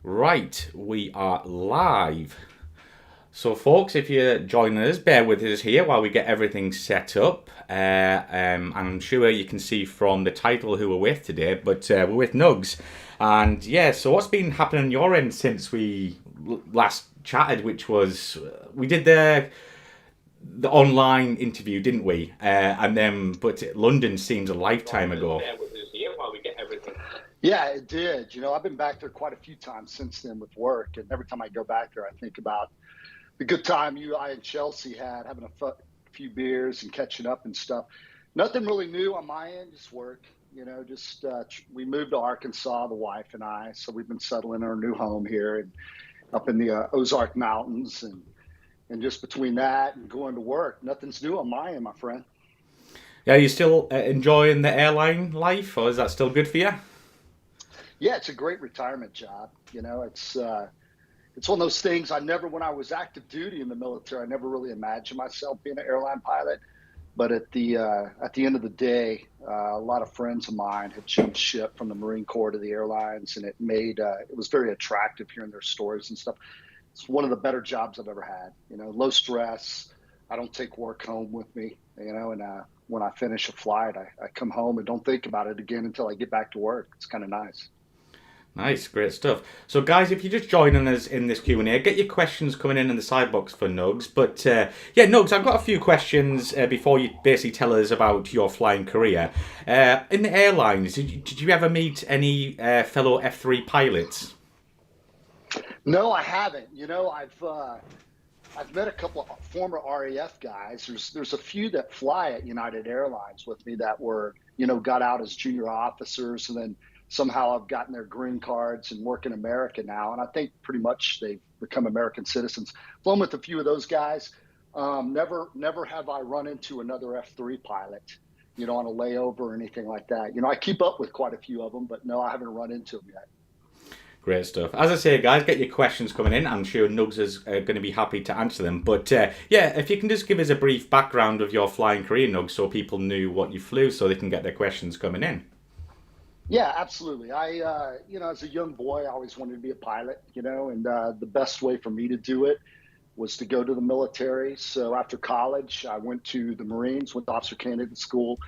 Right, we are live. So, folks, if you're joining us, bear with us here while we get everything set up. I'm sure you can see from the title who we're with today, but we're with Nugs. And yeah, so what's been happening on your end since we last chatted, which was we did the online interview, didn't we? But London seems a lifetime ago. Yeah, it did. I've been back there quite a few times since then with work, and every time I go back there, I think about the good time I, and Chelsea had having a few beers and catching up and stuff. Nothing really new on my end, just work. Just we moved to Arkansas, the wife and I, so we've been settling in our new home here and up in the Ozark Mountains, and just between that and going to work, nothing's new on my end, my friend. Yeah, you still enjoying the airline life, or is that still good for you? Yeah, it's a great retirement job. It's one of those things I never, when I was active duty in the military, I never really imagined myself being an airline pilot. But at the end of the day, a lot of friends of mine had jumped ship from the Marine Corps to the airlines, and it was very attractive hearing their stories and stuff. It's one of the better jobs I've ever had. Low stress. I don't take work home with me. And when I finish a flight, I come home and don't think about it again until I get back to work. It's kind of nice. Nice, great stuff. So, guys, if you're just joining us in this Q&A, get your questions coming in the side box for Nugs. But yeah, Nugs, I've got a few questions before you basically tell us about your flying career. In the airlines, did you ever meet any fellow F-3 pilots? No, I haven't. I've met a couple of former RAF guys. There's a few that fly at United Airlines with me that were, got out as junior officers and then somehow have gotten their green cards and work in America now. And I think pretty much they've become American citizens. Flown with a few of those guys. Never have I run into another F-3 pilot, on a layover or anything like that. I keep up with quite a few of them, but no, I haven't run into them yet. Great stuff. As I say, guys, get your questions coming in. I'm sure Nugs is going to be happy to answer them. But yeah, if you can just give us a brief background of your flying career, Nugs, so people knew what you flew so they can get their questions coming in. Yeah, absolutely. As a young boy, I always wanted to be a pilot, and the best way for me to do it was to go to the military. So after college, I went to the Marines, went to officer candidate school,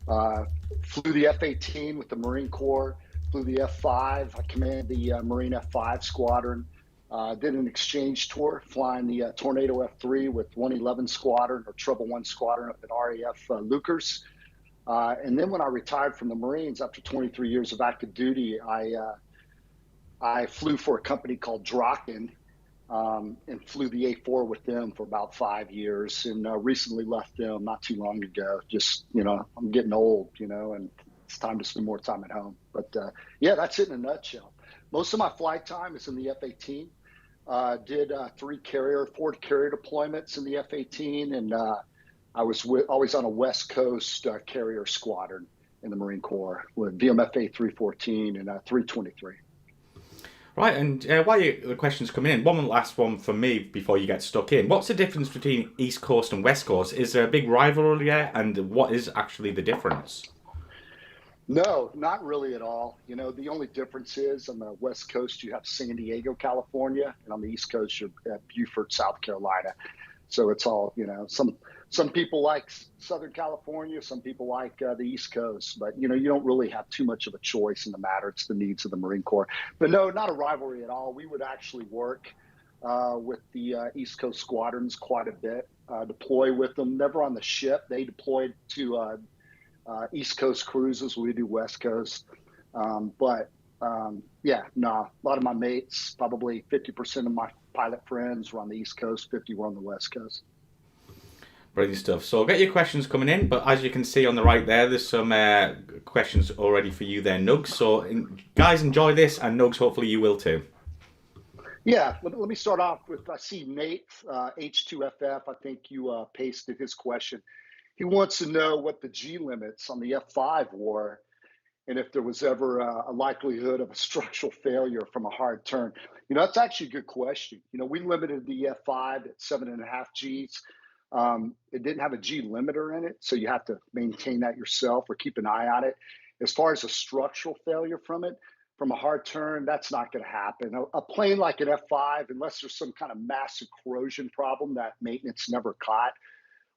uh, flew the F-18 with the Marine Corps, flew the F-5. I commanded the Marine F-5 squadron. Did an exchange tour flying the Tornado F-3 with 111 Squadron or Trouble One Squadron up at RAF and then when I retired from the Marines after 23 years of active duty, I flew for a company called Draken and flew the A-4 with them for about 5 years, and recently left them not too long ago. Just I'm getting old, and it's time to spend more time at home. But yeah, that's it in a nutshell. Most of my flight time is in the F-18. Did four carrier deployments in the F-18, and always on a West Coast carrier squadron in the Marine Corps with VMFA 314 and 323. Right, and while the questions coming in, one last one from me before you get stuck in. What's the difference between East Coast and West Coast? Is there a big rivalry there, and what is actually the difference? No, not really at all. The only difference is on the West Coast, you have San Diego, California, and on the East Coast, you're at Beaufort, South Carolina. So it's all, some people like Southern California, some people like the East Coast, but you don't really have too much of a choice in the matter. It's the needs of the Marine Corps. But no, not a rivalry at all. We would actually work with the East Coast squadrons quite a bit, deploy with them, never on the ship. They deployed to East Coast cruises. We do West Coast. But yeah, no, a lot of my mates, probably 50% of my pilot friends were on the East Coast, 50 were on the West Coast. Brilliant stuff. So get your questions coming in, but as you can see on the right there, there's some questions already for you there, Nugs. So guys, enjoy this, and Nugs, hopefully you will too. Yeah, let me start off with I see Nate H2FF. I think you pasted his question. He wants to know what the G limits on the F5 were and if there was ever a likelihood of a structural failure from a hard turn. That's actually a good question. We limited the F5 at 7.5 Gs. It didn't have a G limiter in it, so you have to maintain that yourself or keep an eye on it. As far as a structural failure from it, from a hard turn, that's not going to happen. A plane like an F-5, unless there's some kind of massive corrosion problem that maintenance never caught,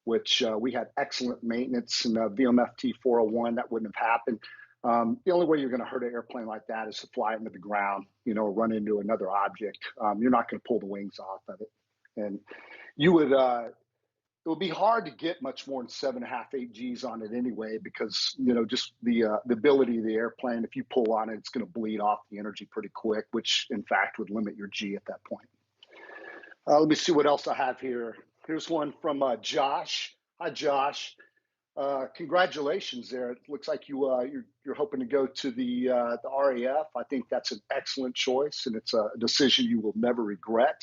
which we had excellent maintenance in VMFT 401, that wouldn't have happened. The only way you're going to hurt an airplane like that is to fly into the ground, run into another object. You're not going to pull the wings off of it. And you would, it would be hard to get much more than 7.5, 8 Gs on it anyway, because, just the ability of the airplane, if you pull on it, it's going to bleed off the energy pretty quick, which in fact would limit your G at that point. Let me see what else I have here. Here's one from Josh. Hi, Josh. Congratulations there. It looks like you're hoping to go to the RAF. I think that's an excellent choice, and it's a decision you will never regret.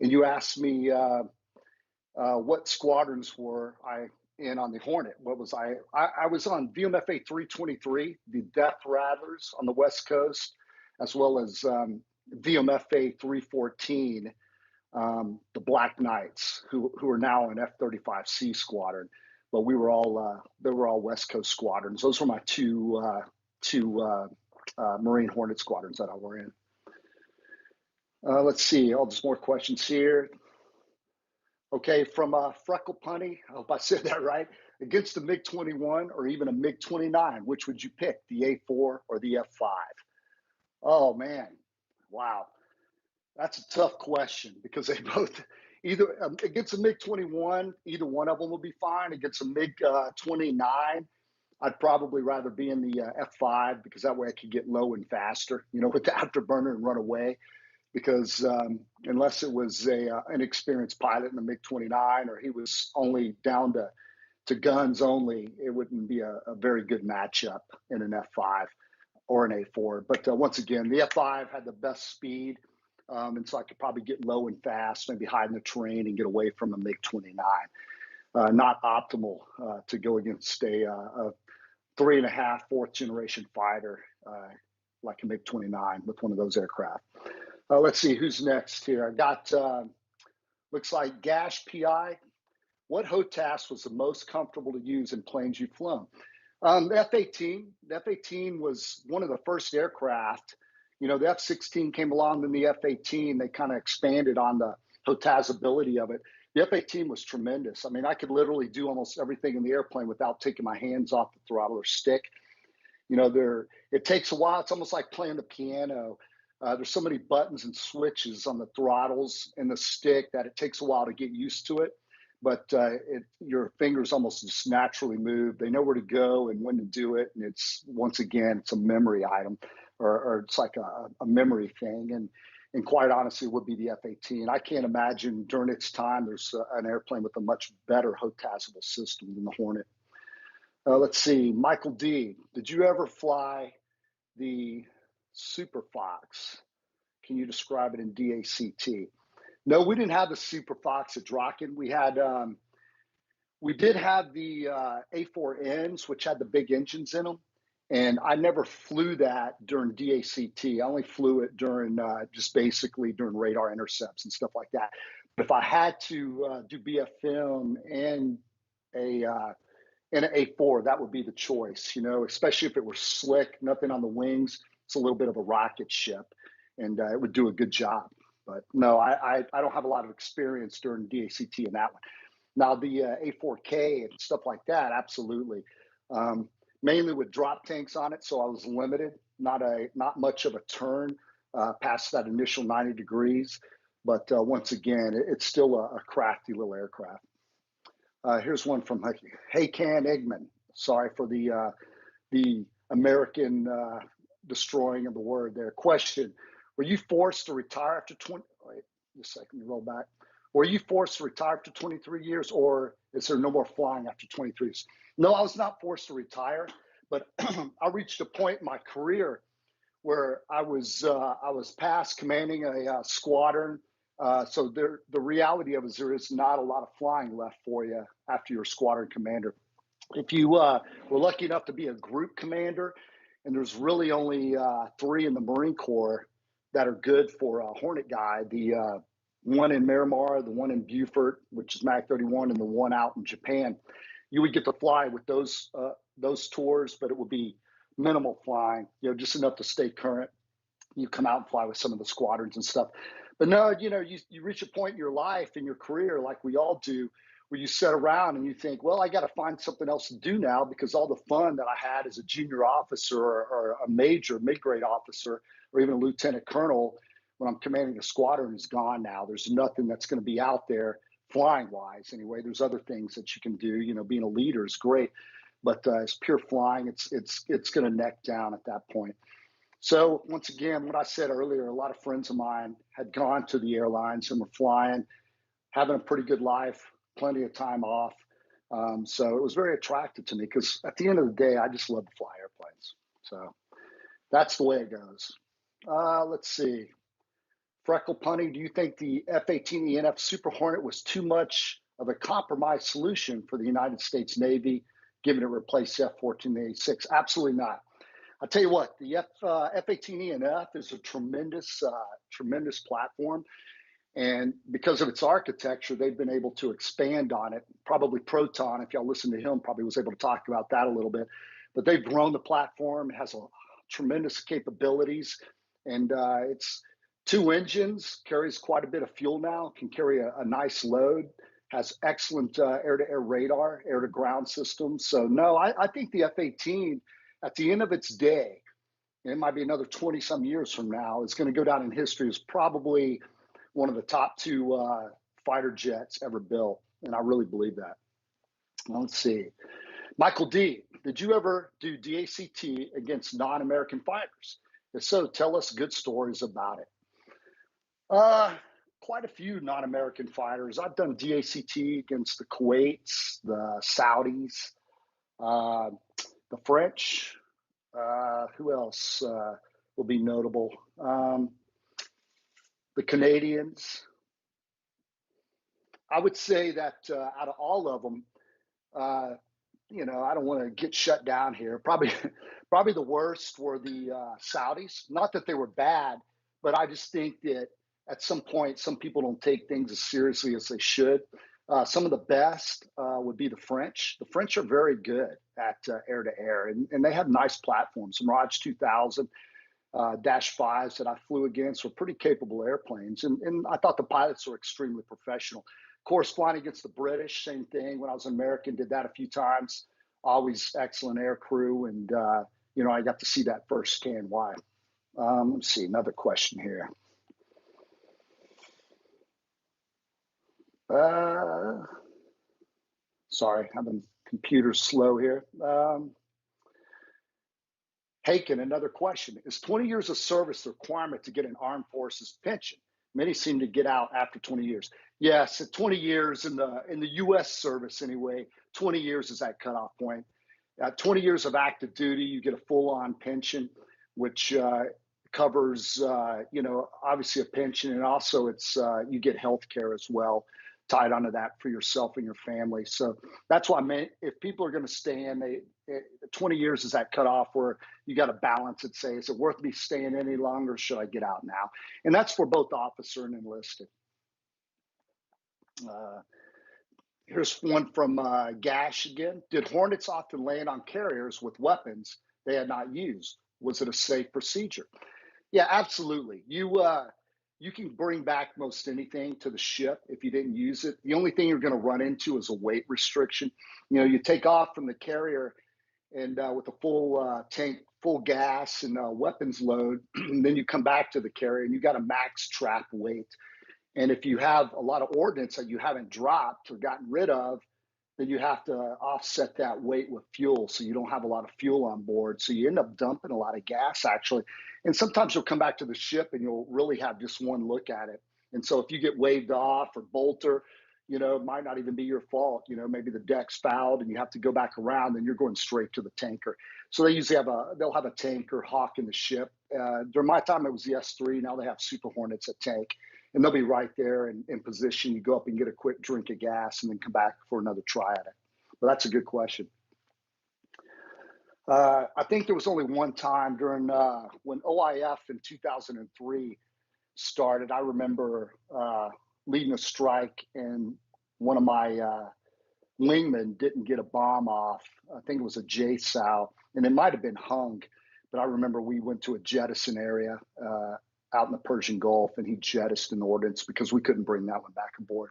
And you asked me what squadrons were I in on the Hornet. What was I? I was on VMFA 323, the Death Rattlers on the West Coast, as well as VMFA 314, the Black Knights, who are now in F-35C squadron. But they were all West Coast squadrons. Those were my two Marine Hornet squadrons that I were in. Let's see, just more questions here. Okay, from Freckle Punny, I hope I said that right. Against the MiG-21 or even a MiG-29, which would you pick, the A-4 or the F-5? Oh, man. Wow. That's a tough question because they both, either against a MiG-21, either one of them will be fine. Against a MiG-29, I'd probably rather be in the F-5 because that way I could get low and faster, with the afterburner and run away. Because unless it was an experienced pilot in the MiG-29 or he was only down to guns only, it wouldn't be a very good matchup in an F-5 or an A-4. But once again, the F-5 had the best speed, and so I could probably get low and fast, maybe hide in the terrain and get away from a MiG-29. Not optimal to go against a 3.5, fourth generation fighter like a MiG-29 with one of those aircraft. Let's see who's next here. I got, looks like Gash PI. What HOTAS was the most comfortable to use in planes you've flown? The F-18. The F-18 was one of the first aircraft. The F-16 came along, then the F-18, they kind of expanded on the HOTAS ability of it. The F-18 was tremendous. I mean, I could literally do almost everything in the airplane without taking my hands off the throttle or stick. It takes a while. It's almost like playing the piano. There's so many buttons and switches on the throttles and the stick that it takes a while to get used to it. But your fingers almost just naturally move. They know where to go and when to do it. And once again, it's a memory item, or it's like a memory thing. And quite honestly, it would be the F-18. I can't imagine during its time there's an airplane with a much better HOTASable system than the Hornet. Let's see, Michael D. Did you ever fly the Super Fox? Can you describe it in DACT? No, we didn't have the Super Fox at Draken. We did have the A4Ns, which had the big engines in them, and I never flew that during DACT. I only flew it during just basically during radar intercepts and stuff like that. But if I had to do BFM and an A4, that would be the choice, especially if it were slick, nothing on the wings. It's a little bit of a rocket ship, and it would do a good job. But no, I don't have a lot of experience during DACT in that one. Now, the A4K and stuff like that, absolutely. Mainly with drop tanks on it, so I was limited, not much of a turn past that initial 90 degrees. But once again, it's still a crafty little aircraft. Here's one from Haycan Eggman. Sorry for the American destroying of the word there. Question: were you forced to retire after 20? Wait, just a second, roll back. Were you forced to retire after 23 years, or is there no more flying after 23 years? No, I was not forced to retire, but I reached a point in my career where I was past commanding a squadron. So the reality of it is there is not a lot of flying left for you after you're a squadron commander. If you were lucky enough to be a group commander, and there's really only 3 in the Marine Corps that are good for a Hornet guy, the one in Miramar, the one in Beaufort, which is MAC 31, and the one out in Japan. You would get to fly with those tours, but it would be minimal flying, just enough to stay current. You come out and fly with some of the squadrons and stuff. But no, you reach a point in your life, in your career, like we all do, where you sit around and you think, well, I got to find something else to do now, because all the fun that I had as a junior officer, or a major, mid-grade officer, or even a lieutenant colonel when I'm commanding a squadron is gone now. There's nothing that's going to be out there flying wise anyway. There's other things that you can do. Being a leader is great, but as pure flying, it's going to neck down at that point. So once again, what I said earlier, a lot of friends of mine had gone to the airlines and were flying, having a pretty good life, plenty of time off. So it was very attractive to me, because at the end of the day, I just love to fly airplanes. So that's the way it goes. Let's see. Freckle Punny, do you think the F-18 ENF Super Hornet was too much of a compromise solution for the United States Navy, given it replaced the F-14 and A-6? Absolutely not. I'll tell you what, the F-18 ENF is a tremendous platform. And because of its architecture, they've been able to expand on it. Probably Proton, if y'all listen to him, probably was able to talk about that a little bit. But they've grown the platform. It has tremendous capabilities. And it's 2 engines, carries quite a bit of fuel now, can carry a nice load, has excellent air-to-air radar, air-to-ground systems. So, no, I think the F-18, at the end of its day, and it might be another 20-some years from now, is going to go down in history as probably one of the top 2 fighter jets ever built. And I really believe that. Let's see. Michael D., did you ever do DACT against non-American fighters? If so, tell us good stories about it. Quite a few non-American fighters. I've done DACT against the Kuwaits, the Saudis, the French. Who else will be notable? The Canadians. I would say that out of all of them, I don't want to get shut down here. Probably the worst were the Saudis. Not that they were bad, but I just think that at some point, some people don't take things as seriously as they should. Some of the best would be the French. The French are very good at air-to-air, and they have nice platforms. Mirage 2000, Dash 5s that I flew against were pretty capable airplanes, and I thought the pilots were extremely professional. Of course, flying against the British, same thing. When I was an American, did that a few times. Always excellent air crew, and I got to see that firsthand. Why? Let's see, another question here. Sorry, having computers slow here. Haken, another question. Is 20 years of service the requirement to get an armed forces pension? Many seem to get out after 20 years. Yes, at 20 years in the U.S. service anyway, 20 years is that cutoff point. At 20 years of active duty, you get a full-on pension, which covers, obviously a pension, and also you get health care as well, tied onto that for yourself and your family. So that's why if people are going to stay in, 20 years is that cutoff where you got to balance it, say, is it worth me staying any longer? Or should I get out now? And that's for both officer and enlisted. Here's one from Gash again. Did Hornets often land on carriers with weapons they had not used? Was it a safe procedure? Yeah, absolutely. You can bring back most anything to the ship if you didn't use it. The only thing you're going to run into is a weight restriction. You take off from the carrier and with a full tank, full gas and weapons load, and then you come back to the carrier and you got a max trap weight. And if you have a lot of ordnance that you haven't dropped or gotten rid of, then you have to offset that weight with fuel, so you don't have a lot of fuel on board. So you end up dumping a lot of gas, actually. And sometimes you'll come back to the ship and you'll really have just one look at it. And so if you get waved off or bolter, it might not even be your fault. Maybe the deck's fouled and you have to go back around, and you're going straight to the tanker. So they usually they'll have a tanker hawk in the ship. During my time, it was the S3. Now they have Super Hornets at tank. And they'll be right there in position. You go up and get a quick drink of gas and then come back for another try at it. But that's a good question. I think there was only one time during when OIF in 2003 started. I remember leading a strike, and one of my wingmen didn't get a bomb off. I think it was a JSOW, and it might have been hung, but I remember we went to a jettison area out in the Persian Gulf, and he jettisoned an ordnance because we couldn't bring that one back aboard.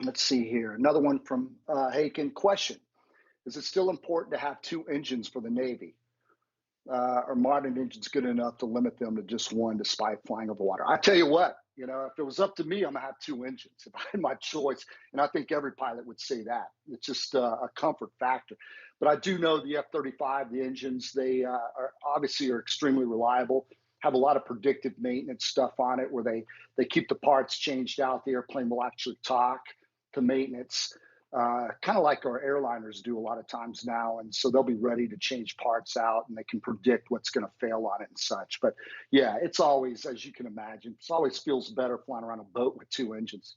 Let's see here. Another one from Haken. Question: is it still important to have 2 engines for the Navy? Are modern engines good enough to limit them to just one despite flying over water? I tell you what, if it was up to me, I'm gonna have 2 engines if I had my choice. And I think every pilot would say that. It's just a comfort factor. But I do know the F-35, the engines, they are extremely reliable, have a lot of predictive maintenance stuff on it where they keep the parts changed out. The airplane will actually talk to maintenance. Kind of like our airliners do a lot of times now. And so they'll be ready to change parts out, and they can predict what's going to fail on it and such. But yeah, it's always, as you can imagine, it always feels better flying around a boat with 2 engines.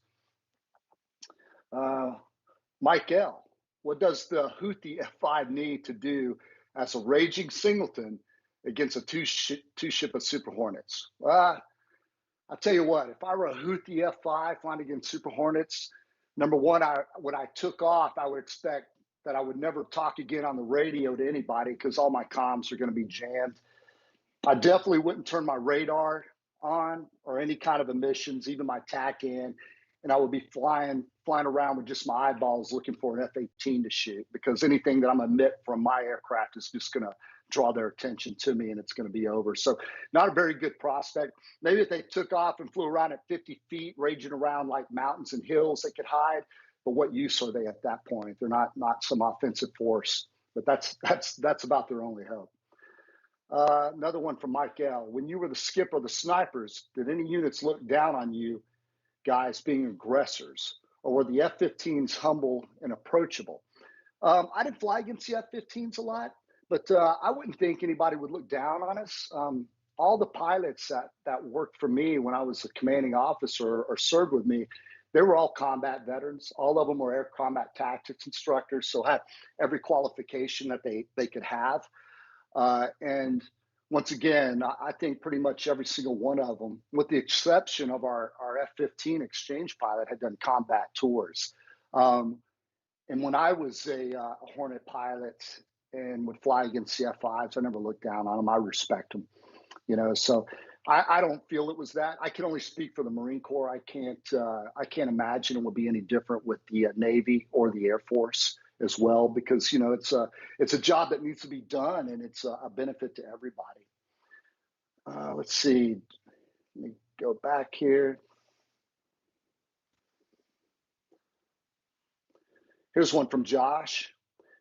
Mike L., what does the Houthi F-5 need to do as a raging singleton against a two-ship of Super Hornets? I'll tell you what, if I were a Houthi F-5 flying against Super Hornets, number one, when I took off, I would expect that I would never talk again on the radio to anybody because all my comms are going to be jammed. I definitely wouldn't turn my radar on or any kind of emissions, even my TACAN, and I would be flying around with just my eyeballs looking for an F-18 to shoot, because anything that I'm emit from my aircraft is just going to draw their attention to me, and it's going to be over. So not a very good prospect. Maybe if they took off and flew around at 50 feet, raging around like mountains and hills, they could hide. But what use are they at that point? They're not some offensive force. But that's about their only hope. Another one from Mike L. When you were the skipper of the snipers, did any units look down on you guys being aggressors, or were the F-15s humble and approachable? I didn't fly against the F-15s a lot, but I wouldn't think anybody would look down on us. All the pilots that worked for me when I was a commanding officer or served with me, they were all combat veterans. All of them were air combat tactics instructors, so had every qualification that they could have. And once again, I think pretty much every single one of them, with the exception of our F-15 exchange pilot, had done combat tours. And when I was a Hornet pilot and would fly against the F-5s, I never looked down on them. I respect them, So I don't feel it was that. I can only speak for the Marine Corps. I can't imagine it would be any different with the Navy or the Air Force as well, because it's a job that needs to be done, and it's a benefit to everybody. Let's see. Let me go back here. Here's one from Josh.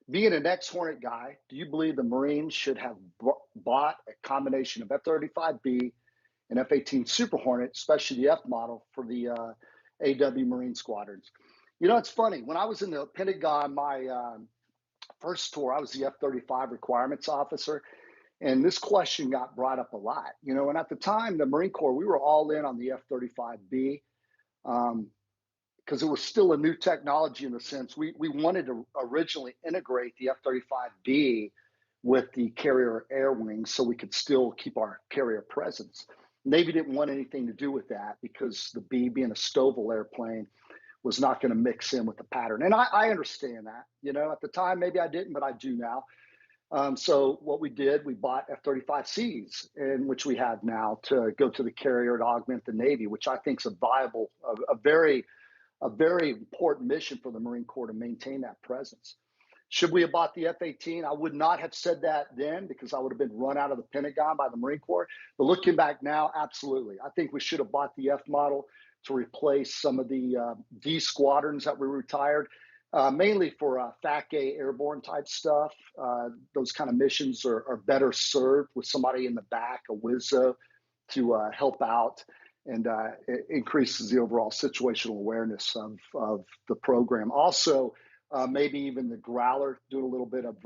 Being an ex-Hornet guy, do you believe the Marines should have bought a combination of F-35B and F-18 Super Hornet, especially the F model, for the AW Marine squadrons? It's funny. When I was in the Pentagon, my first tour, I was the F-35 requirements officer, and this question got brought up a lot. And at the time, the Marine Corps, we were all in on the F-35B. Because it was still a new technology in the sense we wanted to originally integrate the F-35B with the carrier air wings so we could still keep our carrier presence. Navy didn't want anything to do with that because the B, being a STOVL airplane, was not going to mix in with the pattern. And I understand that. At the time, maybe I didn't, but I do now. So what we did, we bought F-35Cs, in which we have now to go to the carrier to augment the Navy, which I think is a very important mission for the Marine Corps to maintain that presence. Should we have bought the F-18? I would not have said that then because I would have been run out of the Pentagon by the Marine Corps. But looking back now, absolutely. I think we should have bought the F model to replace some of the D squadrons that were retired, mainly for FAC-A airborne type stuff. Those kind of missions are better served with somebody in the back, a WISO, to help out. And it increases the overall situational awareness of the program. Also, maybe even the Growler, doing a little bit of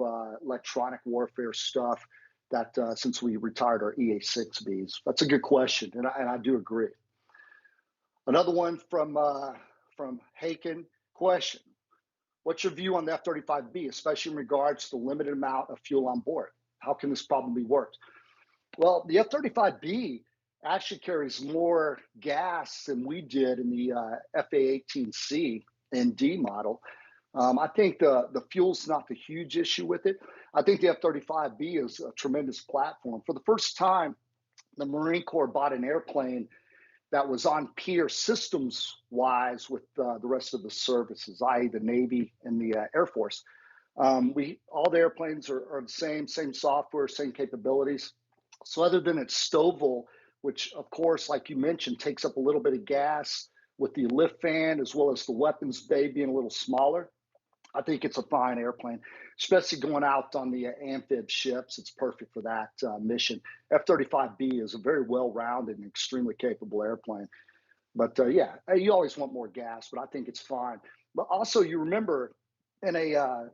electronic warfare stuff that since we retired our EA-6Bs. That's a good question, and I do agree. Another one from Haken. Question: what's your view on the F-35B, especially in regards to the limited amount of fuel on board? How can this problem be worked? Well, the F-35B actually carries more gas than we did in the FA-18C and D model. I think the fuel's not the huge issue with it. I think the F-35B is a tremendous platform. For the first time, the Marine Corps bought an airplane that was on peer systems wise with the rest of the services, i.e., the Navy and the Air Force. We all the airplanes are the same software, same capabilities. So other than its STOVL, which of course, like you mentioned, takes up a little bit of gas with the lift fan as well as the weapons bay being a little smaller, I think it's a fine airplane, especially going out on the amphib ships. It's perfect for that mission. F-35B is a very well-rounded and extremely capable airplane. But yeah, you always want more gas, but I think it's fine. But also, you remember in an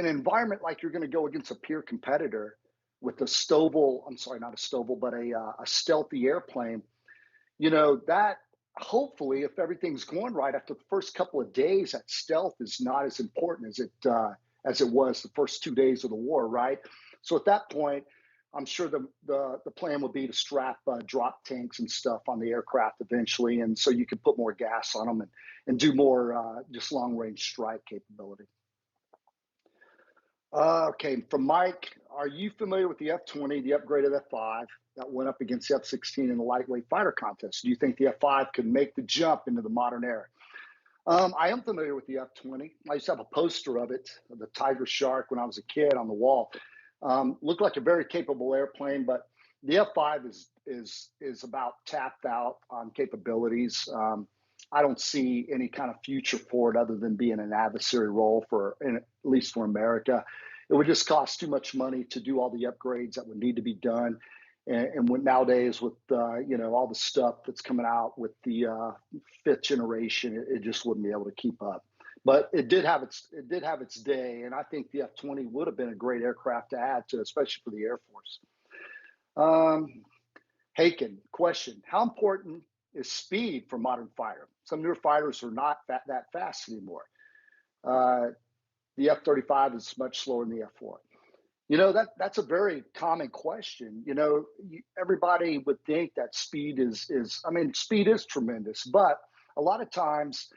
environment like you're going to go against a peer competitor with a STOVL, I'm sorry, not a STOVL, but a stealthy airplane, that hopefully, if everything's going right after the first couple of days, that stealth is not as important as it was the first 2 days of the war, right? So at that point, I'm sure the plan would be to strap drop tanks and stuff on the aircraft eventually, and so you could put more gas on them and do more just long range strike capability. Okay, from Mike, are you familiar with the F-20, the upgraded F-5 that went up against the F-16 in the lightweight fighter contest? Do you think the F-5 could make the jump into the modern era? I am familiar with the F-20. I used to have a poster of it, the Tiger Shark, when I was a kid on the wall. Looked like a very capable airplane, but the F-5 is about tapped out on capabilities. I don't see any kind of future for it other than being an adversary role at least for America. It would just cost too much money to do all the upgrades that would need to be done. And nowadays with all the stuff that's coming out with the fifth generation, it just wouldn't be able to keep up. But it did have its day, and I think the F-20 would have been a great aircraft to add to, especially for the Air Force. Haken, question: how important is speed for modern fighter? Some newer fighters are not that fast anymore. The F-35 is much slower than the F-4. That's a very common question. Everybody would think that speed speed is tremendous, but a lot of times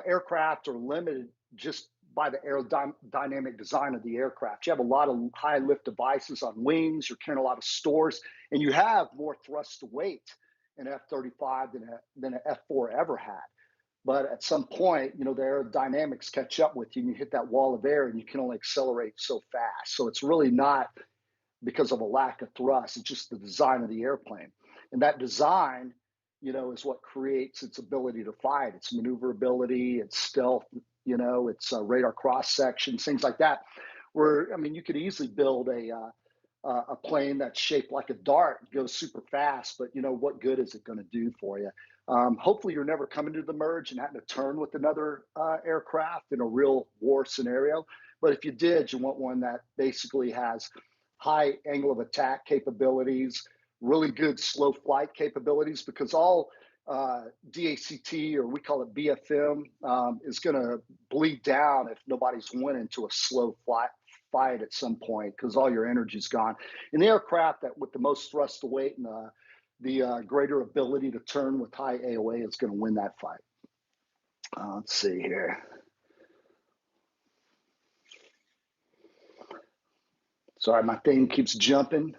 aircraft are limited just by the aerodynamic design of the aircraft. You have a lot of high lift devices on wings, you're carrying a lot of stores, and you have more thrust to weight in F-35 than an F-4 ever had. But at some point, the aerodynamics catch up with you and you hit that wall of air and you can only accelerate so fast. So it's really not because of a lack of thrust. It's just the design of the airplane. And that design, is what creates its ability to fight, its maneuverability, its stealth, its radar cross sections, things like that. You could easily build a plane that's shaped like a dart, goes super fast, but what good is it going to do for you? Hopefully you're never coming to the merge and having to turn with another aircraft in a real war scenario. But if you did, you want one that basically has high angle of attack capabilities, really good slow flight capabilities, because all DACT, or we call it BFM, is going to bleed down if nobody's winning to a slow fight at some point, because all your energy's gone. And the aircraft that with the most thrust to weight and the greater ability to turn with high AOA is going to win that fight. Let's see here. Sorry, my thing keeps jumping.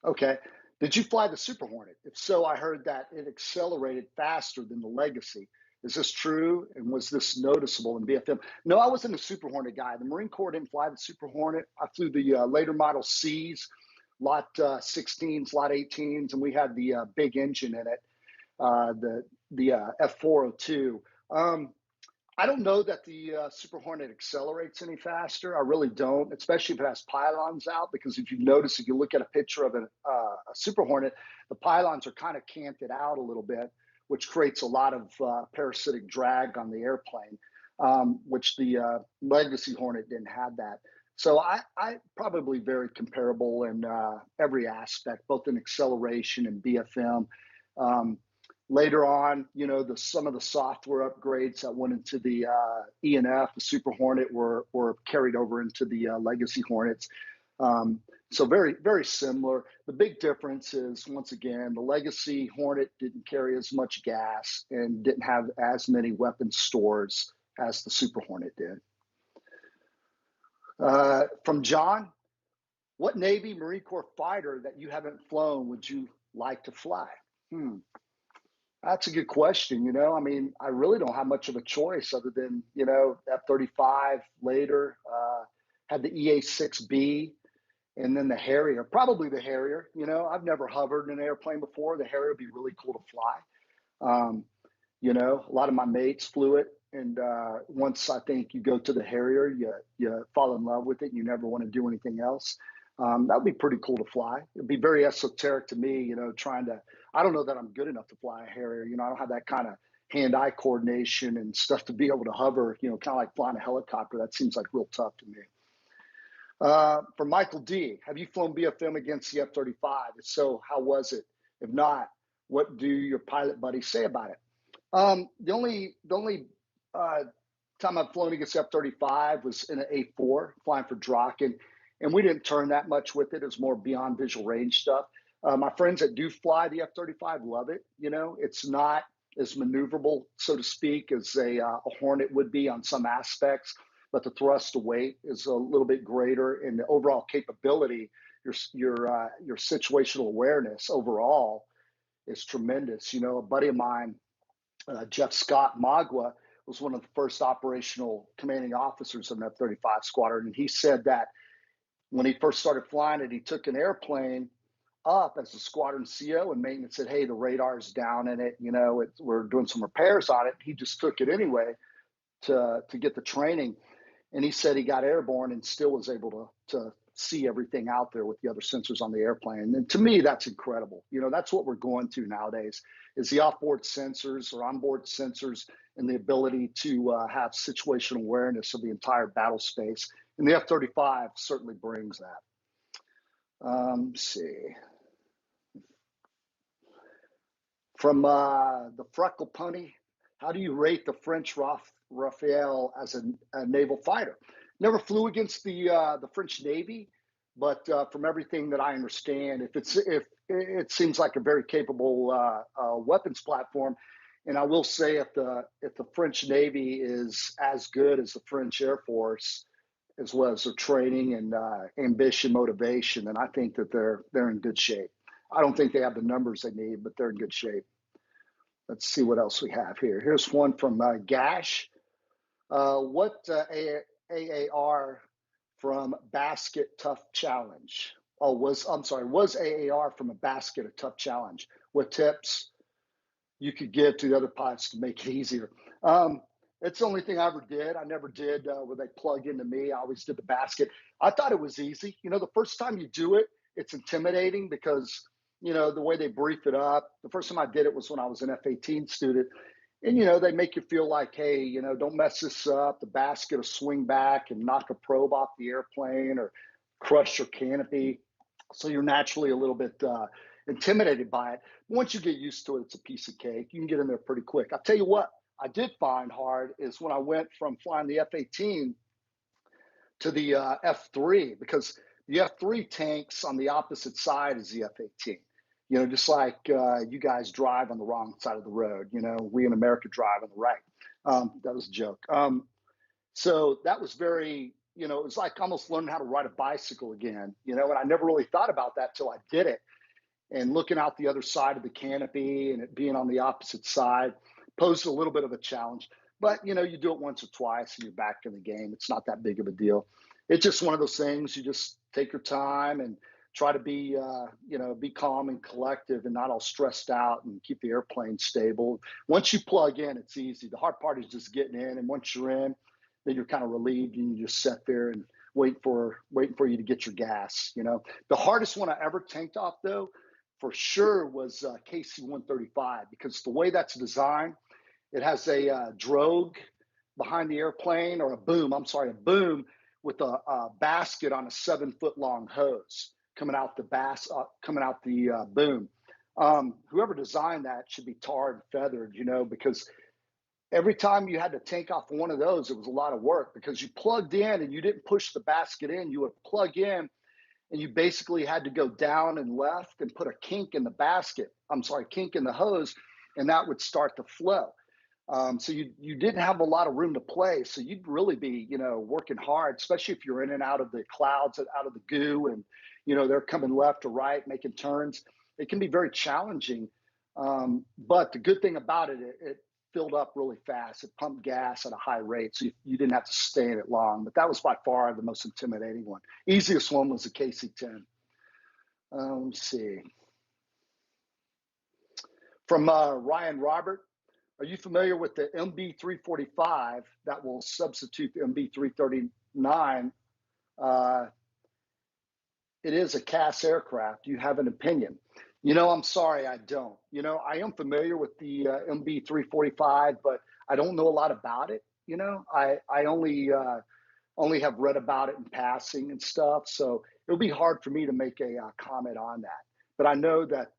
Okay. Did you fly the Super Hornet? If so, I heard that it accelerated faster than the Legacy. Is this true? And was this noticeable in BFM? No, I wasn't a Super Hornet guy. The Marine Corps didn't fly the Super Hornet. I flew the later model Cs, Lot 16s, Lot 18s, and we had the big engine in it, the F-402. I don't know that the Super Hornet accelerates any faster. I really don't, especially if it has pylons out, because if you notice, if you look at a picture of a Super Hornet, the pylons are kind of canted out a little bit, which creates a lot of parasitic drag on the airplane, which the Legacy Hornet didn't have that. So I probably very comparable in every aspect, both in acceleration and BFM. Later on, some of the software upgrades that went into the E&F, the Super Hornet, were carried over into the Legacy Hornets. So very, very similar. The big difference is, once again, the Legacy Hornet didn't carry as much gas and didn't have as many weapon stores as the Super Hornet did. From John, what Navy Marine Corps fighter that you haven't flown would you like to fly? That's a good question. I mean, I really don't have much of a choice other than, F-35 later, had the EA-6B, and then the Harrier, probably the Harrier. I've never hovered in an airplane before. The Harrier would be really cool to fly. A lot of my mates flew it. And once I think you go to the Harrier, you fall in love with it. You never want to do anything else. That would be pretty cool to fly. It'd be very esoteric to me, I don't know that I'm good enough to fly a Harrier. I don't have that kind of hand-eye coordination and stuff to be able to hover, kind of like flying a helicopter. That seems like real tough to me. For Michael D, have you flown BFM against the F-35? If so, how was it? If not, what do your pilot buddies say about it? The only time I've flown against F-35 was in an A-4, flying for Drock, and we didn't turn that much with it. It was more beyond visual range stuff. My friends that do fly the F-35 love it. It's not as maneuverable, so to speak, as a Hornet would be on some aspects, but the thrust to weight is a little bit greater, and the overall capability, your situational awareness overall is tremendous. A buddy of mine, Jeff Scott Magua, was one of the first operational commanding officers of an F-35 squadron, and he said that when he first started flying it, he took an airplane up as a squadron CO, and maintenance said, "Hey, the radar's down in it. We're doing some repairs on it." He just took it anyway to get the training, and he said he got airborne and still was able to see everything out there with the other sensors on the airplane. And to me, that's incredible. That's what we're going to nowadays, is the offboard sensors or onboard sensors and the ability to have situational awareness of the entire battle space. And the F-35 certainly brings that. Let's see. From the Freckle Pony, how do you rate the French Rafale as a naval fighter? Never flew against the French Navy, but from everything that I understand, if it seems like a very capable weapons platform. And I will say, if the French Navy is as good as the French Air Force, as well as their training and ambition, motivation, then I think that they're in good shape. I don't think they have the numbers they need, but they're in good shape. Let's see what else we have here. Here's one from Gash. What AAR from Basket Tough Challenge? Was AAR from a Basket a tough challenge? What tips you could give to the other pilots to make it easier? It's the only thing I ever did. I never did where they plug into me. I always did the basket. I thought it was easy. The first time you do it, it's intimidating because, the way they brief it up. The first time I did it was when I was an F-18 student. And, they make you feel like, hey, don't mess this up. The basket will swing back and knock a probe off the airplane or crush your canopy. So you're naturally a little bit intimidated by it. Once you get used to it, it's a piece of cake. You can get in there pretty quick. I'll tell you what I did find hard is when I went from flying the F-18 to the F-3, because the F-3 tanks on the opposite side as the F-18. Just like you guys drive on the wrong side of the road. We in America drive on the right. That was a joke. So that was very, it was like almost learning how to ride a bicycle again, and I never really thought about that till I did it. And looking out the other side of the canopy and it being on the opposite side posed a little bit of a challenge. But, you do it once or twice and you're back in the game. It's not that big of a deal. It's just one of those things. You just take your time and try to be, be calm and collective and not all stressed out and keep the airplane stable. Once you plug in, it's easy. The hard part is just getting in. And once you're in, then you're kind of relieved and you just sit there and waiting for you to get your gas. The hardest one I ever tanked off, though, for sure, was KC-135, because the way that's designed, it has a drogue behind the airplane, or a boom with a basket on a 7-foot long hose coming out the boom. Whoever designed that should be tarred and feathered, because every time you had to tank off one of those, it was a lot of work, because you plugged in and you didn't push the basket in. You would plug in and you basically had to go down and left and put a kink in the hose, and that would start the flow. So you didn't have a lot of room to play. So you'd really be, working hard, especially if you're in and out of the clouds, out of the goo, and they're coming left or right, making turns. It can be very challenging. But the good thing about it filled up really fast. It pumped gas at a high rate, so you didn't have to stay in it long. But that was by far the most intimidating one. Easiest one was the KC-10. Let's see. From Ryan Robert. Are you familiar with the MB345 that will substitute the MB339? It is a CAS aircraft. Do you have an opinion? I'm sorry, I don't. I am familiar with the MB345, but I don't know a lot about it. I only have read about it in passing and stuff, so it'll be hard for me to make a comment on that. But I know that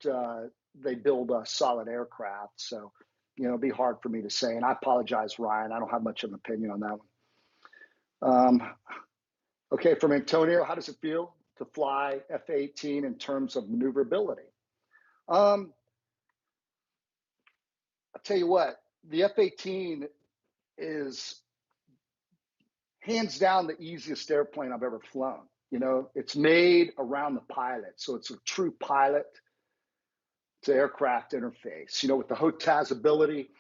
they build a solid aircraft, so it'd be hard for me to say. And I apologize, Ryan. I don't have much of an opinion on that one. Okay, from Antonio, how does it feel to fly F-18 in terms of maneuverability? I'll tell you what, the F-18 is hands down the easiest airplane I've ever flown. It's made around the pilot, so it's a true pilot to aircraft interface. With the HOTAS ability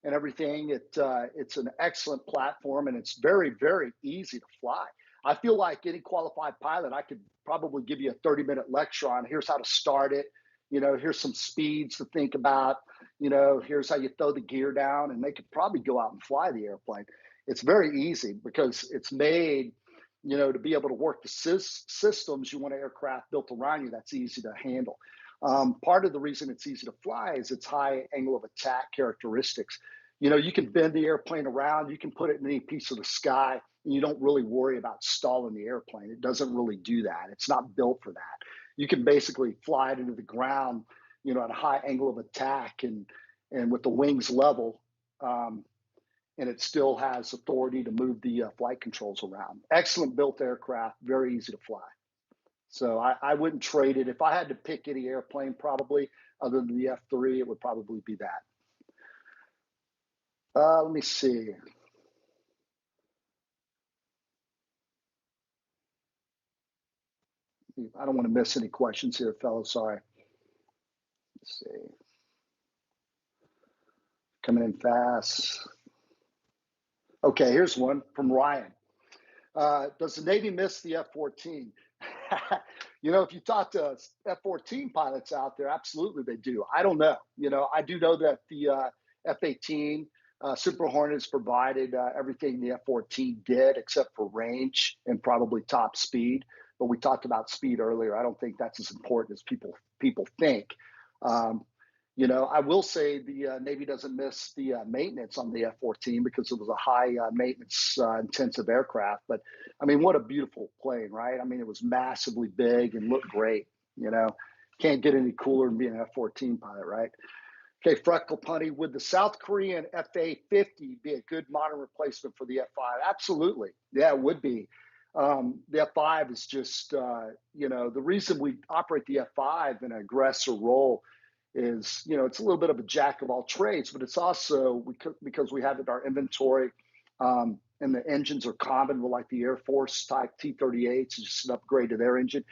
and everything, it's an excellent platform, and it's very, very easy to fly. I feel like any qualified pilot, I could probably give you a 30-minute lecture on here's how to start it. Here's some speeds to think about. Here's how you throw the gear down, and they could probably go out and fly the airplane. It's very easy because it's made, to be able to work the systems you want an aircraft built around you. That's easy to handle. Part of the reason it's easy to fly is its high angle of attack characteristics. You can bend the airplane around, you can put it in any piece of the sky, and you don't really worry about stalling the airplane. It doesn't really do that. It's not built for that. You can basically fly it into the ground, at a high angle of attack and with the wings level, and it still has authority to move the flight controls around. Excellent built aircraft, very easy to fly. So I wouldn't trade it. If I had to pick any airplane, probably other than the F3, it would probably be that. Let me see. I don't want to miss any questions here, fellas. Sorry. Let's see. Coming in fast. Okay, here's one from Ryan. Does the Navy miss the F-14? If you talk to F-14 pilots out there, absolutely they do. I don't know. I do know that the F-18 Super Hornets provided everything the F-14 did except for range and probably top speed. But we talked about speed earlier. I don't think that's as important as people think. I will say the Navy doesn't miss the maintenance on the F-14 because it was a high maintenance intensive aircraft. But what a beautiful plane, right? It was massively big and looked great. Can't get any cooler than being an F-14 pilot, right? Okay, Freckle Punty, would the South Korean F-A-50 be a good modern replacement for the F-5? Absolutely. Yeah, it would be. The F-5 is just, the reason we operate the F-5 in an aggressor role is, it's a little bit of a jack of all trades, but it's also because we have it in our inventory, and the engines are common with like the Air Force type T-38s, it's just an upgrade to their engine.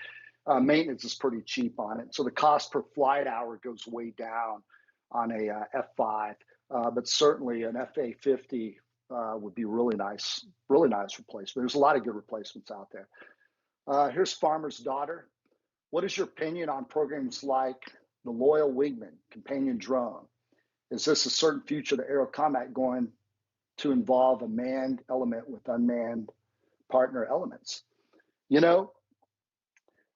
Maintenance is pretty cheap on it. So the cost per flight hour goes way down on a F-5, but certainly an F-A-50 would be really nice replacement. There's a lot of good replacements out there. Here's Farmer's Daughter. What is your opinion on programs like the Loyal Wingman companion drone? Is this a certain future of the aero combat going to involve a manned element with unmanned partner elements?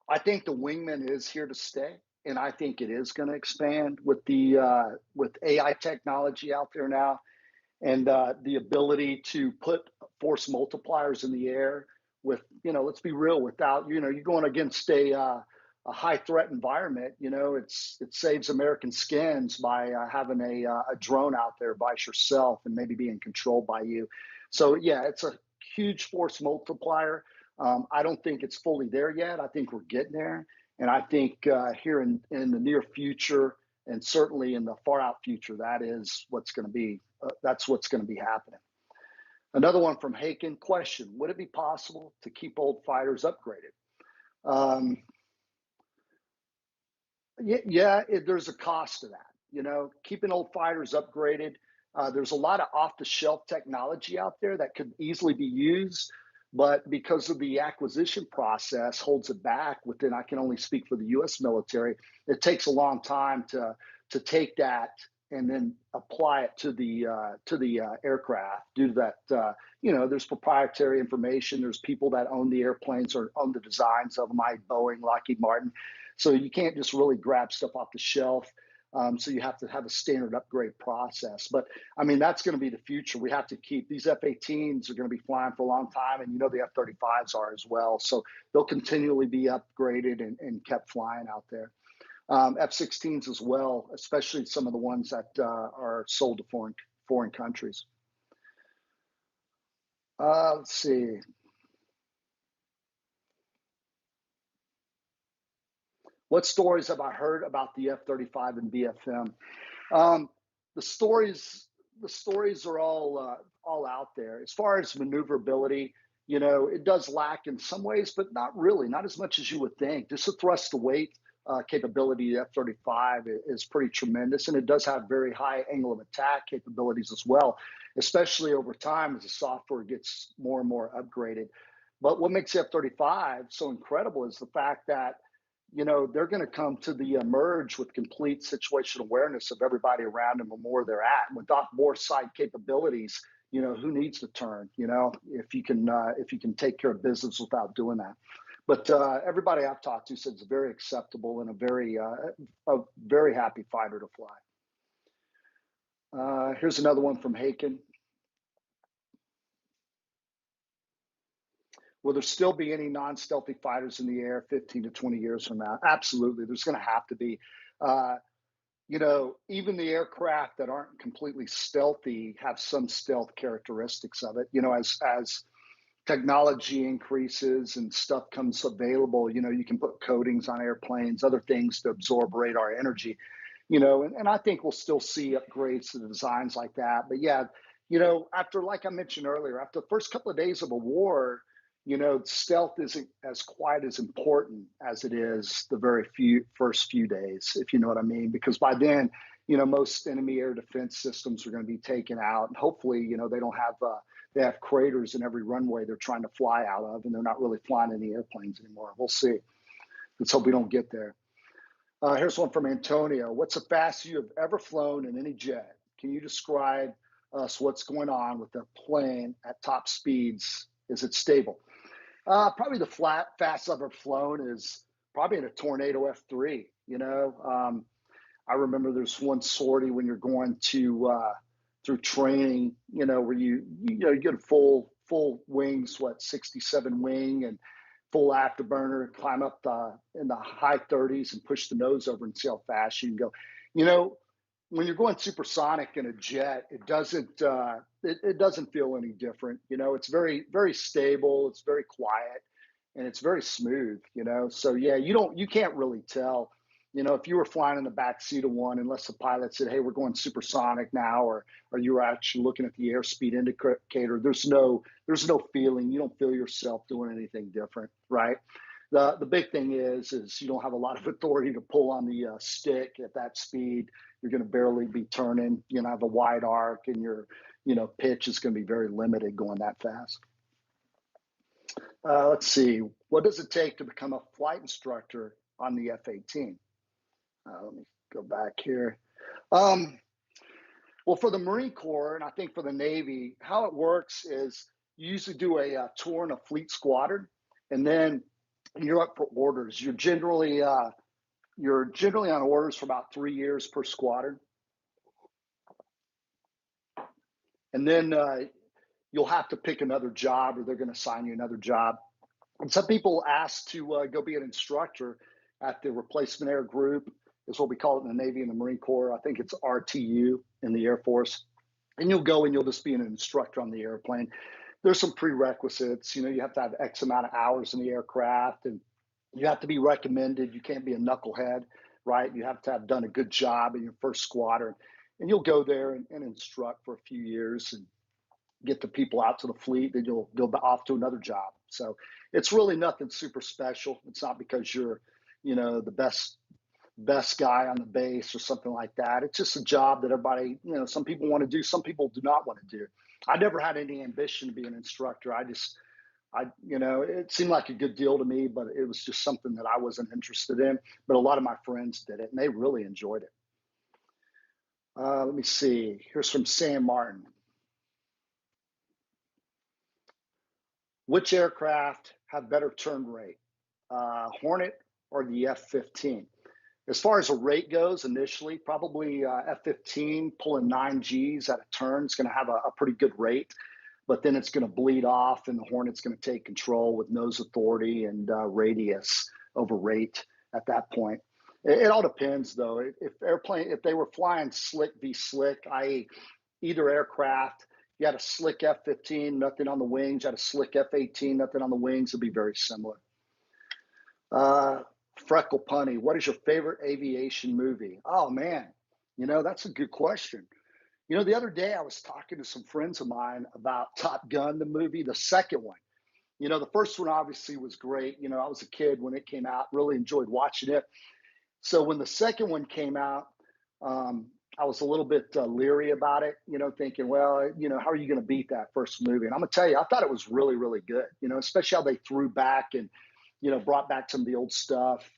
I think the Wingman is here to stay, and I think it is going to expand with the with AI technology out there now, and the ability to put force multipliers in the air with, let's be real, without, you're going against a high threat environment. It saves American skins by having a drone out there by yourself and maybe being controlled by you. So yeah, it's a huge force multiplier. I don't think it's fully there yet. I think we're getting there. And I think here in the near future, And certainly in the far out future, that's what's going to be happening. Another one from Haken. Question: would it be possible to keep old fighters upgraded? Um, yeah, there's a cost to that. Keeping old fighters upgraded. There's a lot of off-the-shelf technology out there that could easily be used, but because of the acquisition process holds it back. I can only speak for the U.S. military. It takes a long time to take that and then apply it to the aircraft. Due to that, there's proprietary information. There's people that own the airplanes or own the designs of them, like Boeing, Lockheed Martin. So you can't just really grab stuff off the shelf. So you have to have a standard upgrade process. But I mean, that's going to be the future. We have to keep these F-18s are going to be flying for a long time, and the F-35s are as well. So they'll continually be upgraded and kept flying out there. F-16s as well, especially some of the ones that are sold to foreign countries. Let's see. What stories have I heard about the F-35 and BFM? The stories are all out there. As far as maneuverability, it does lack in some ways, but not really, not as much as you would think. Just the thrust to weight capability of F-35 is pretty tremendous, and it does have very high angle of attack capabilities as well, especially over time as the software gets more and more upgraded. But what makes F-35 so incredible is the fact that they're going to come to the merge with complete situational awareness of everybody around them and where they're at. And without more side capabilities, who needs to turn? If you can take care of business without doing that. But everybody I've talked to says it's very acceptable and a very happy fighter to fly. Here's another one from Haken. Will there still be any non-stealthy fighters in the air 15 to 20 years from now? Absolutely. There's going to have to be. Even the aircraft that aren't completely stealthy have some stealth characteristics of it. As technology increases and stuff comes available, you can put coatings on airplanes, other things to absorb radar energy, and I think we'll still see upgrades to the designs like that. But yeah, after, like I mentioned earlier, after the first couple of days of a war, stealth isn't as quite as important as it is the first few days, if you know what I mean, because by then, most enemy air defense systems are going to be taken out, and hopefully, they have craters in every runway they're trying to fly out of, and they're not really flying any airplanes anymore. We'll see. Let's hope we don't get there. Here's one from Antonio. What's the fastest you have ever flown in any jet? Can you describe us what's going on with the plane at top speeds? Is it stable? Probably the fastest I've ever flown is probably in a Tornado F3. I remember there's one sortie when you're going to through training, where you get a full wings, 67 wing and full afterburner, climb up in the high 30s and push the nose over and see how fast you can go. When you're going supersonic in a jet, it doesn't feel any different. It's very, very stable. It's very quiet, and it's very smooth. So yeah, you can't really tell. If you were flying in the back seat of one, unless the pilot said, "Hey, we're going supersonic now," or you were actually looking at the airspeed indicator, there's no feeling. You don't feel yourself doing anything different, right? The big thing is you don't have a lot of authority to pull on the stick at that speed. You're going to barely be turning. Have a wide arc, and your pitch is going to be very limited going that fast. Let's see. What does it take to become a flight instructor on the F-18? Let me go back here. Well, for the Marine Corps, and I think for the Navy, how it works is you usually do a tour in a fleet squadron, and then you're up for orders. You're generally on orders for about 3 years per squadron, and then you'll have to pick another job, or they're going to assign you another job. And some people ask to go be an instructor at the replacement air group, is what we call it in the Navy and the Marine Corps. I think it's RTU in the Air Force. And you'll go and you'll just be an instructor on the airplane. There's some prerequisites. You have to have X amount of hours in the aircraft, and you have to be recommended. You can't be a knucklehead. right? You have to have done a good job in your first squadron, and you'll go there and instruct for a few years and get the people out to the fleet. Then you'll go off to another job. So it's really nothing super special. It's not because you're, the best guy on the base or something like that. It's just a job that everybody, some people want to do, some people do not want to do. I never had any ambition to be an instructor. It seemed like a good deal to me, but it was just something that I wasn't interested in. But a lot of my friends did it, and they really enjoyed it. Let me see. Here's from Sam Martin. Which aircraft have better turn rate, Hornet or the F-15? As far as a rate goes, initially, probably F-15 pulling 9 Gs at a turn is going to have a pretty good rate, but then it's going to bleed off, and the Hornet's going to take control with nose authority and radius over rate at that point. It all depends, though. If they were flying slick v slick, i.e., either aircraft, you had a slick F-15, nothing on the wings. You had a slick F-18, nothing on the wings. It'd be very similar. Freckle Punny, what is your favorite aviation movie? Oh, man, that's a good question. The other day I was talking to some friends of mine about Top Gun, the movie, the second one. The first one obviously was great. I was a kid when it came out, really enjoyed watching it. So when the second one came out, I was a little bit leery about it, thinking, well, how are you going to beat that first movie? And I'm going to tell you, I thought it was really, really good, especially how they threw back and, brought back some of the old stuff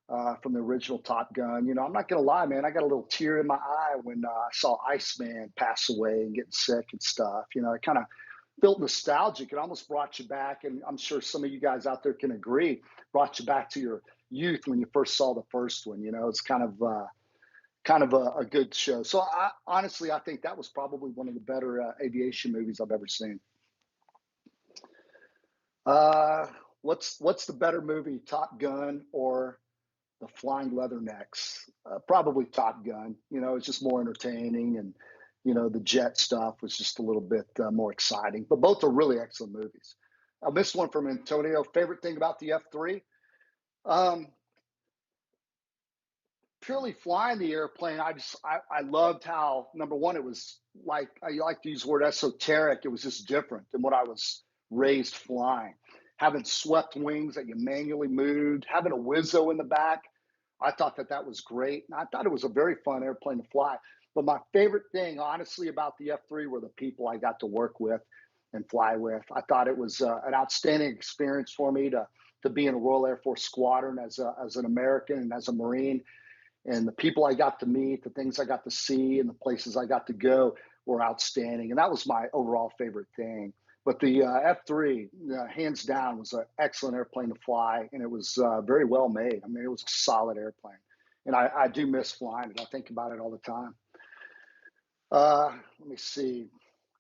from the original Top Gun. I'm not going to lie, man, I got a little tear in my eye when I saw Iceman pass away and getting sick and stuff. It kind of felt nostalgic. It almost brought you back, and I'm sure some of you guys out there can agree, brought you back to your youth when you first saw the first one. It's kind of a good show. So honestly, I think that was probably one of the better aviation movies I've ever seen. What's the better movie, Top Gun or the Flying Leathernecks? Probably Top Gun. It's just more entertaining, and the jet stuff was just a little bit more exciting. But both are really excellent movies. I missed one from Antonio. Favorite thing about the F-3? Purely flying the airplane, I loved how, number one, it was like, I like to use the word esoteric. It was just different than what I was raised flying. Having swept wings that you manually moved, having a Wizzo in the back, I thought that was great. And I thought it was a very fun airplane to fly. But my favorite thing, honestly, about the F-3 were the people I got to work with and fly with. I thought it was an outstanding experience for me to be in a Royal Air Force squadron as an American and as a Marine. And the people I got to meet, the things I got to see, and the places I got to go were outstanding. And that was my overall favorite thing. But the F-3, hands down, was an excellent airplane to fly, and it was very well made. I mean, it was a solid airplane. And I do miss flying it. I think about it all the time. Let me see.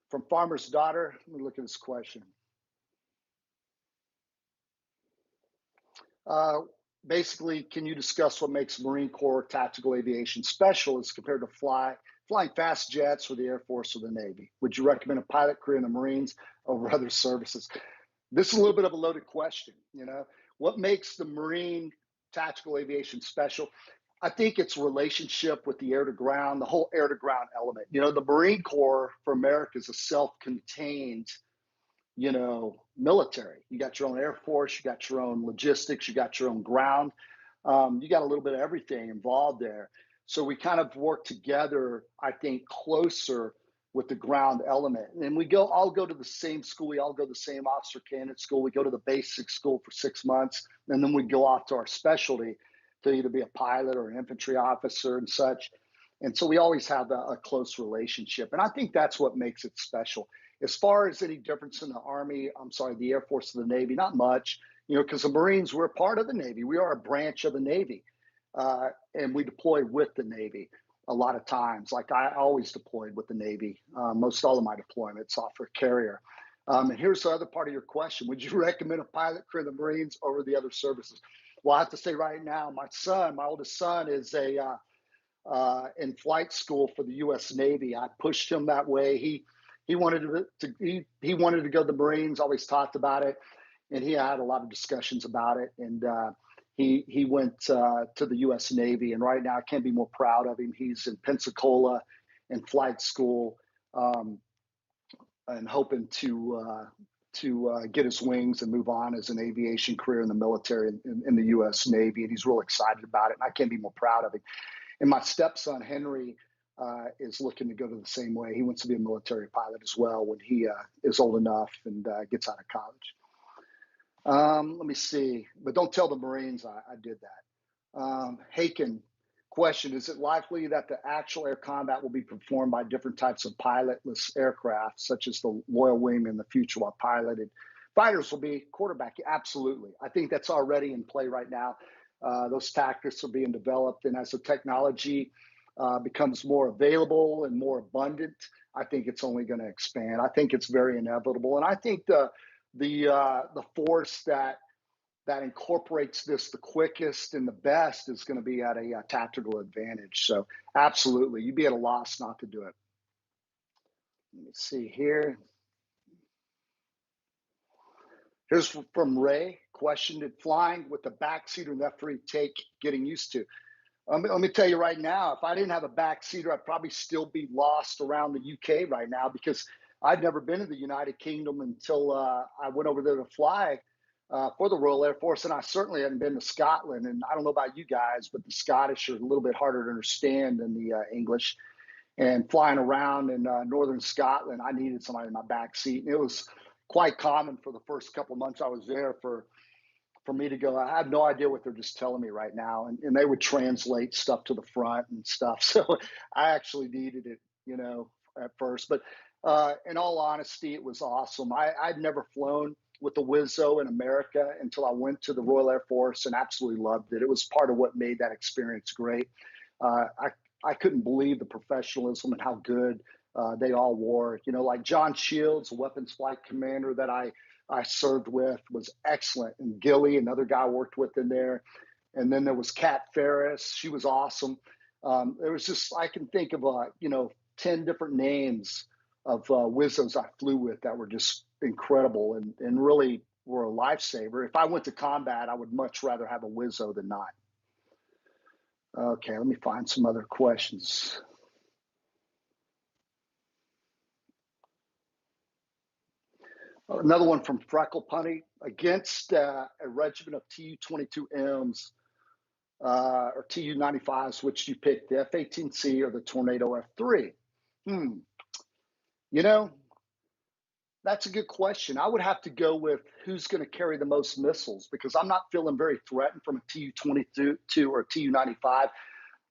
From Farmer's Daughter, let me look at this question. Basically, can you discuss what makes Marine Corps tactical aviation special as compared to flying fast jets for the Air Force or the Navy? Would you recommend a pilot career in the Marines over other services? This is a little bit of a loaded question. What makes the Marine tactical aviation special? I think it's relationship with the air to ground, the whole air to ground element. The Marine Corps for America is a self-contained military. You got your own Air Force, you got your own logistics, you got your own ground. You got a little bit of everything involved there. So we kind of work together, I think, closer with the ground element. And all go to the same school. We all go to the same officer candidate school. We go to the basic school for 6 months, and then we go off to our specialty to either be a pilot or an infantry officer and such. And so we always have a close relationship. And I think that's what makes it special. As far as any difference in the Air Force or the Navy, not much, because the Marines, we're part of the Navy. We are a branch of the Navy, and we deploy with the Navy a lot of times. Like I always deployed with the Navy, most all of my deployments off for carrier. And here's the other part of your question. Would you recommend a pilot career in the Marines over the other services? Well, I have to say right now, my oldest son is in flight school for the U.S. Navy. I pushed him that way. He wanted he wanted to go to the Marines, always talked about it, and he had a lot of discussions about it. And He went to the U.S. Navy, and right now I can't be more proud of him. He's in Pensacola in flight school, and hoping to get his wings and move on as an aviation career in the military in the U.S. Navy, and he's real excited about it. And I can't be more proud of him. And my stepson Henry is looking to go to the same way. He wants to be a military pilot as well when he is old enough and gets out of college. Let me see, but don't tell the Marines I did that. Haken, question, is it likely that the actual air combat will be performed by different types of pilotless aircraft, such as the Loyal Wing in the future, while piloted fighters will be quarterback? Absolutely. I think that's already in play right now. Those tactics are being developed, and as the technology becomes more available and more abundant, I think it's only going to expand. I think it's very inevitable, and I think the force that incorporates this the quickest and the best is going to be at a tactical advantage. So absolutely, you'd be at a loss not to do it. Let me see here. Here's from Ray. Question, did flying with the backseater and F-3 take getting used to? Let me tell you right now, if I didn't have a backseater, I'd probably still be lost around the UK right now, because I'd never been to the United Kingdom until I went over there to fly for the Royal Air Force, and I certainly hadn't been to Scotland. And I don't know about you guys, but the Scottish are a little bit harder to understand than the English. And flying around in northern Scotland, I needed somebody in my back seat. And it was quite common for the first couple of months I was there for me to go, I have no idea what they're just telling me right now. And they would translate stuff to the front and stuff. So I actually needed it, at first. But in all honesty, it was awesome. I'd never flown with the Wizzo in America until I went to the Royal Air Force, and absolutely loved it. It was part of what made that experience great. I couldn't believe the professionalism and how good they all wore. Like John Shields, a weapons flight commander that I served with, was excellent. And Gilly, another guy I worked with in there. And then there was Kat Ferris. She was awesome. There was just, I can think of, 10 different names of Wizzos I flew with that were just incredible and really were a lifesaver. If I went to combat, I would much rather have a Wizzo than not. Okay, let me find some other questions. Another one from Freckle Punny. Against a regiment of Tu-22Ms or Tu-95s, which you pick, the F-18C or the Tornado F-3? That's a good question. I would have to go with who's going to carry the most missiles, because I'm not feeling very threatened from a Tu-22 or a Tu-95.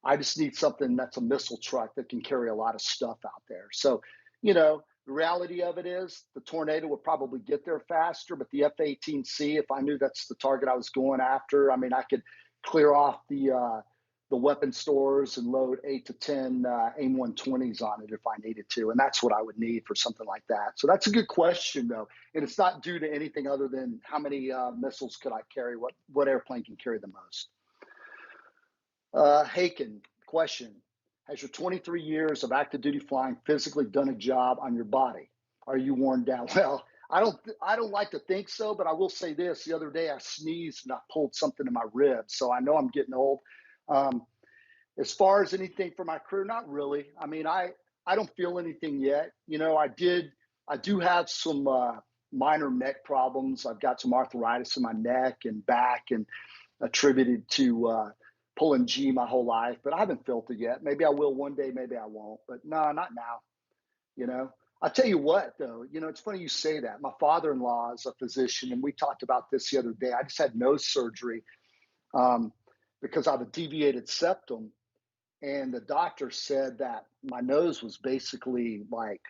I just need something that's a missile truck that can carry a lot of stuff out there. So, the reality of it is the Tornado would probably get there faster, but the F-18C, if I knew that's the target I was going after, I could clear off the weapon stores and load 8 to 10 AIM-120s on it if I needed to. And that's what I would need for something like that. So that's a good question, though. And it's not due to anything other than how many missiles could I carry, what airplane can carry the most. Haken, question. Has your 23 years of active duty flying physically done a job on your body? Are you worn down? Well, I don't like to think so, but I will say this. The other day I sneezed and I pulled something in my ribs. So I know I'm getting old. As far as anything for my career, not really. I don't feel anything yet. I do have some minor neck problems. I've got some arthritis in my neck and back, and attributed to pulling G my whole life, but I haven't felt it yet. Maybe I will one day, maybe I won't, but no, not now. I'll tell you what, though, it's funny you say that. My father-in-law is a physician, and we talked about this the other day. I just had nose surgery because I have a deviated septum, and the doctor said that my nose was basically like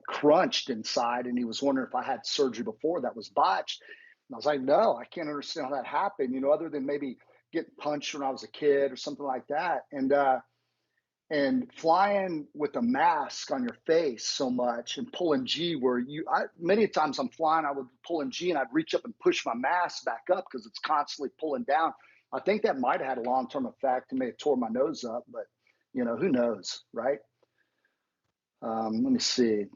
crunched inside, and he was wondering if I had surgery before that was botched. And I was like, no, I can't understand how that happened, other than maybe getting punched when I was a kid or something like that. And flying with a mask on your face so much and pulling G where many times I'm flying, I would pull in G and I'd reach up and push my mask back up because it's constantly pulling down. I think that might have had a long-term effect and may have tore my nose up, but who knows, right? Let me see.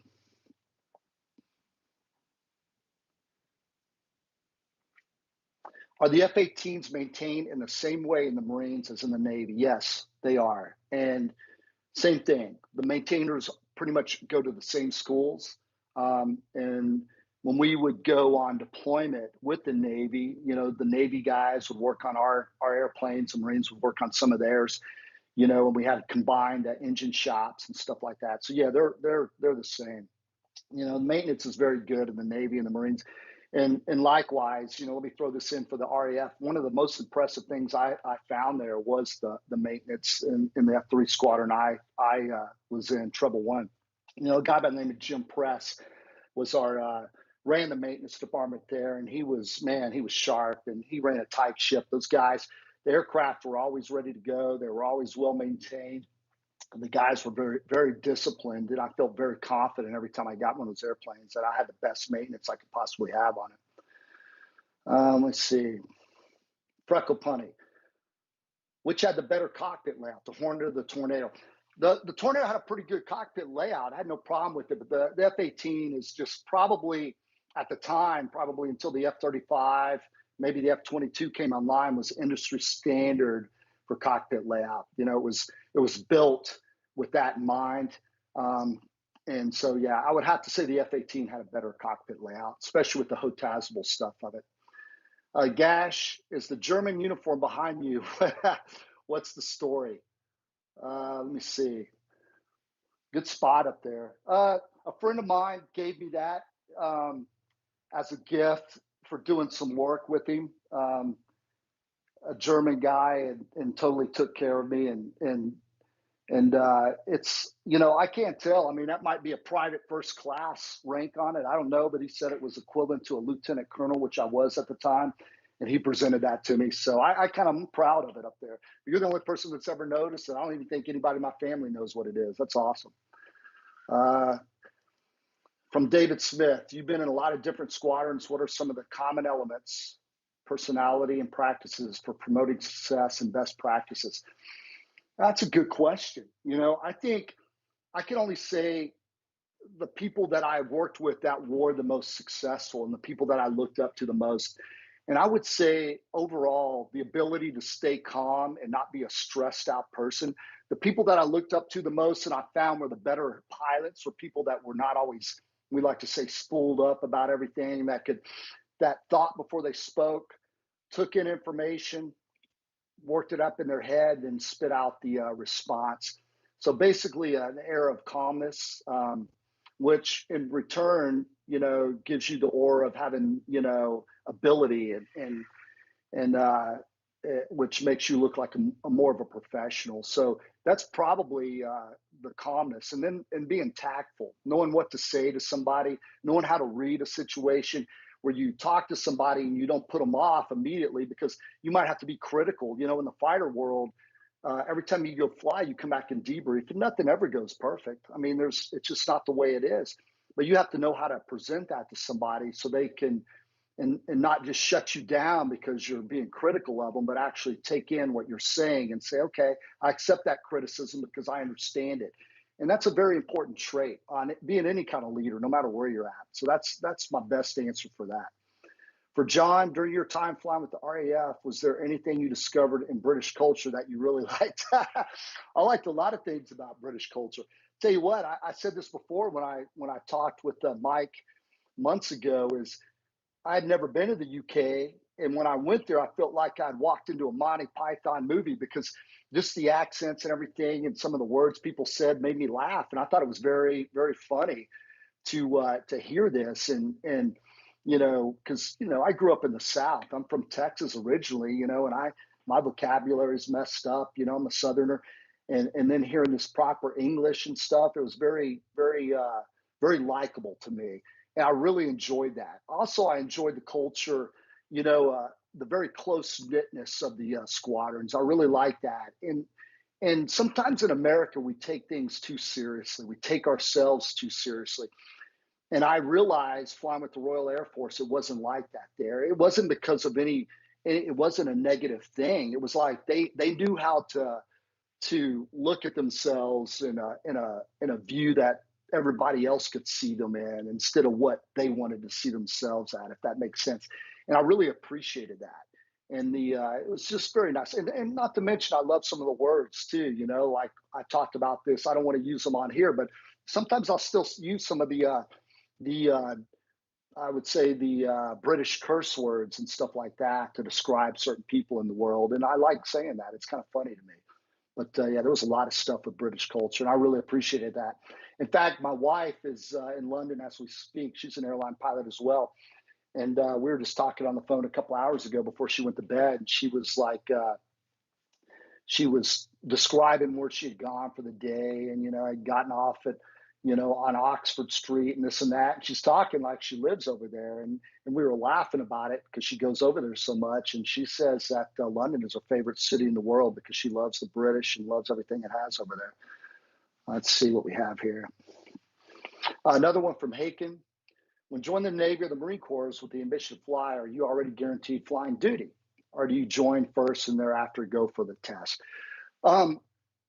Are the F-18s maintained in the same way in the Marines as in the Navy? Yes, they are. And same thing. The maintainers pretty much go to the same schools. And when we would go on deployment with the Navy, the Navy guys would work on our airplanes, the Marines would work on some of theirs, and we had combined engine shops and stuff like that. So yeah, they're the same. Maintenance is very good in the Navy and the Marines. And likewise, let me throw this in for the RAF. One of the most impressive things I found there was the maintenance in the F3 squadron I was in, Treble One. A guy by the name of Jim Press was our ran the maintenance department there, and he was sharp, and he ran a tight ship. Those guys, the aircraft were always ready to go. They were always well maintained. The guys were very, very disciplined, and I felt very confident every time I got one of those airplanes that I had the best maintenance I could possibly have on it. Let's see. Freckle Punny. Which had the better cockpit layout, the Hornet or the Tornado? The Tornado had a pretty good cockpit layout. I had no problem with it, but the F-18 is just probably, at the time, probably until the F-35, maybe the F-22 came online, was industry standard for cockpit layout. It was built with that in mind. And so, yeah, I would have to say the F-18 had a better cockpit layout, especially with the Hotazable stuff of it. Gash, is the German uniform behind you? What's the story? Let me see. Good spot up there. A friend of mine gave me that as a gift for doing some work with him. A German guy, and totally took care of me. And it's, I can't tell. I mean, that might be a private first class rank on it. I don't know, but he said it was equivalent to a lieutenant colonel, which I was at the time. And he presented that to me. So I kind of am proud of it up there. You're the only person that's ever noticed, and I don't even think anybody in my family knows what it is. That's awesome. From David Smith, you've been in a lot of different squadrons. What are some of the common elements, personality, and practices for promoting success and best practices? That's a good question. I think I can only say the people that I worked with that were the most successful and the people that I looked up to the most. And I would say overall, the ability to stay calm and not be a stressed out person. The people that I looked up to the most and I found were the better pilots, were people that were not always, we like to say, spooled up about everything, that thought before they spoke, took in information, worked it up in their head, and spit out the response. So basically an air of calmness, which in return, gives you the aura of having, ability and which makes you look like a more of a professional. So that's probably the calmness, and then being tactful, knowing what to say to somebody, knowing how to read a situation where you talk to somebody and you don't put them off immediately, because you might have to be critical. In the fighter world, every time you go fly, you come back and debrief, and nothing ever goes perfect. I mean, it's just not the way it is. But you have to know how to present that to somebody so they can, and not just shut you down because you're being critical of them, but actually take in what you're saying and say, okay, I accept that criticism because I understand it. And that's a very important trait on it, being any kind of leader, no matter where you're at. So that's my best answer for that. For John, during your time flying with the RAF, was there anything you discovered in British culture that you really liked? I liked a lot of things about British culture. Tell you what, I said this before when I talked with Mike months ago, is I had never been to the UK. And when I went there, I felt like I'd walked into a Monty Python movie, because just the accents and everything and some of the words people said made me laugh. And I thought it was very, very funny to hear this. And because, I grew up in the South. I'm from Texas originally, and my vocabulary is messed up. I'm a Southerner. And then hearing this proper English and stuff, it was very, very, very likable to me. And I really enjoyed that. Also, I enjoyed the culture, the very close knitness of the squadrons. I really like that. And sometimes in America, we take things too seriously. We take ourselves too seriously. And I realized flying with the Royal Air Force, it wasn't like that there. It wasn't because of it wasn't a negative thing. It was like they knew how to look at themselves in a view that everybody else could see them in, instead of what they wanted to see themselves at, if that makes sense. And I really appreciated that. And it was just very nice. And not to mention, I love some of the words too. Like I talked about this. I don't want to use them on here, but sometimes I'll still use some of the I would say the British curse words and stuff like that to describe certain people in the world. And I like saying that. It's kind of funny to me. But yeah, there was a lot of stuff with British culture, and I really appreciated that. In fact, my wife is in London as we speak. She's an airline pilot as well. And we were just talking on the phone a couple hours ago before she went to bed. And she was like, she was describing where she had gone for the day, and had gotten off at on Oxford Street and this and that. And she's talking like she lives over there, and we were laughing about it because she goes over there so much. And she says that London is her favorite city in the world because she loves the British and loves everything it has over there. Let's see what we have here. Another one from Haken. When joining the Navy or the Marine Corps with the ambition to fly, are you already guaranteed flying duty? Or do you join first and thereafter go for the test?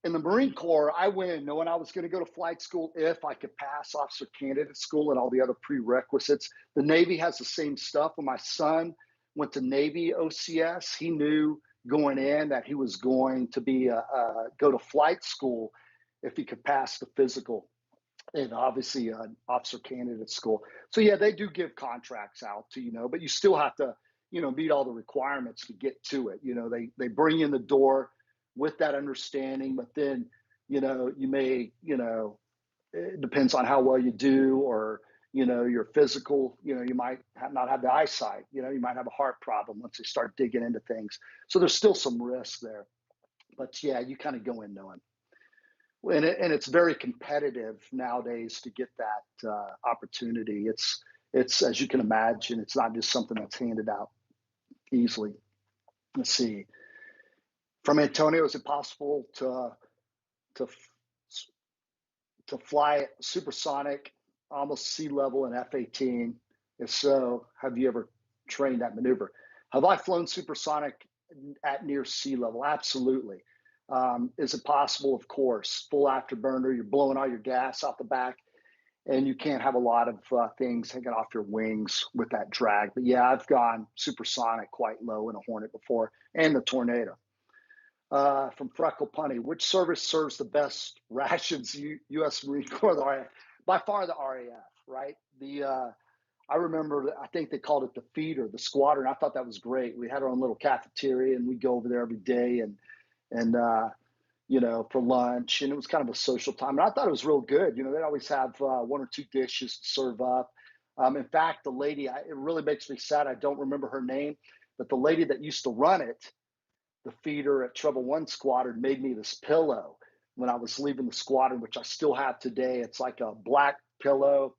In the Marine Corps, I went in knowing I was going to go to flight school if I could pass officer candidate school and all the other prerequisites. The Navy has the same stuff. When my son went to Navy OCS, he knew going in that he was going to be go to flight school if he could pass the physical and obviously an officer candidate school. So yeah, they do give contracts out to, but you still have to, meet all the requirements to get to it. They bring you in the door with that understanding, but then, you may, it depends on how well you do, or, your physical, you might not have the eyesight, you might have a heart problem once they start digging into things. So there's still some risk there, but yeah, you kind of go in knowing. And it's very competitive nowadays to get that opportunity. It's as you can imagine, it's not just something that's handed out easily. Let's see. From Antonio, is it possible to fly supersonic, almost sea level in F-18? If so, have you ever trained that maneuver? Have I flown supersonic at near sea level? Absolutely. Is it possible? Of course. Full afterburner, you're blowing all your gas out the back, and you can't have a lot of things hanging off your wings with that drag. But yeah, I've gone supersonic quite low in a Hornet before, and the Tornado. From Freckle Punny, which service serves the best rations? U.S. Marine Corps, the RAF. By far the RAF, right? I remember, I think they called it the feeder, the squadron. I thought that was great. We had our own little cafeteria, and we'd go over there every day and for lunch, and it was kind of a social time. And I thought it was real good. They'd always have one or two dishes to serve up. In fact, the lady, it really makes me sad. I don't remember her name, but the lady that used to run it, the feeder at Treble One Squadron, made me this pillow when I was leaving the squadron, which I still have today. It's like a black pillow,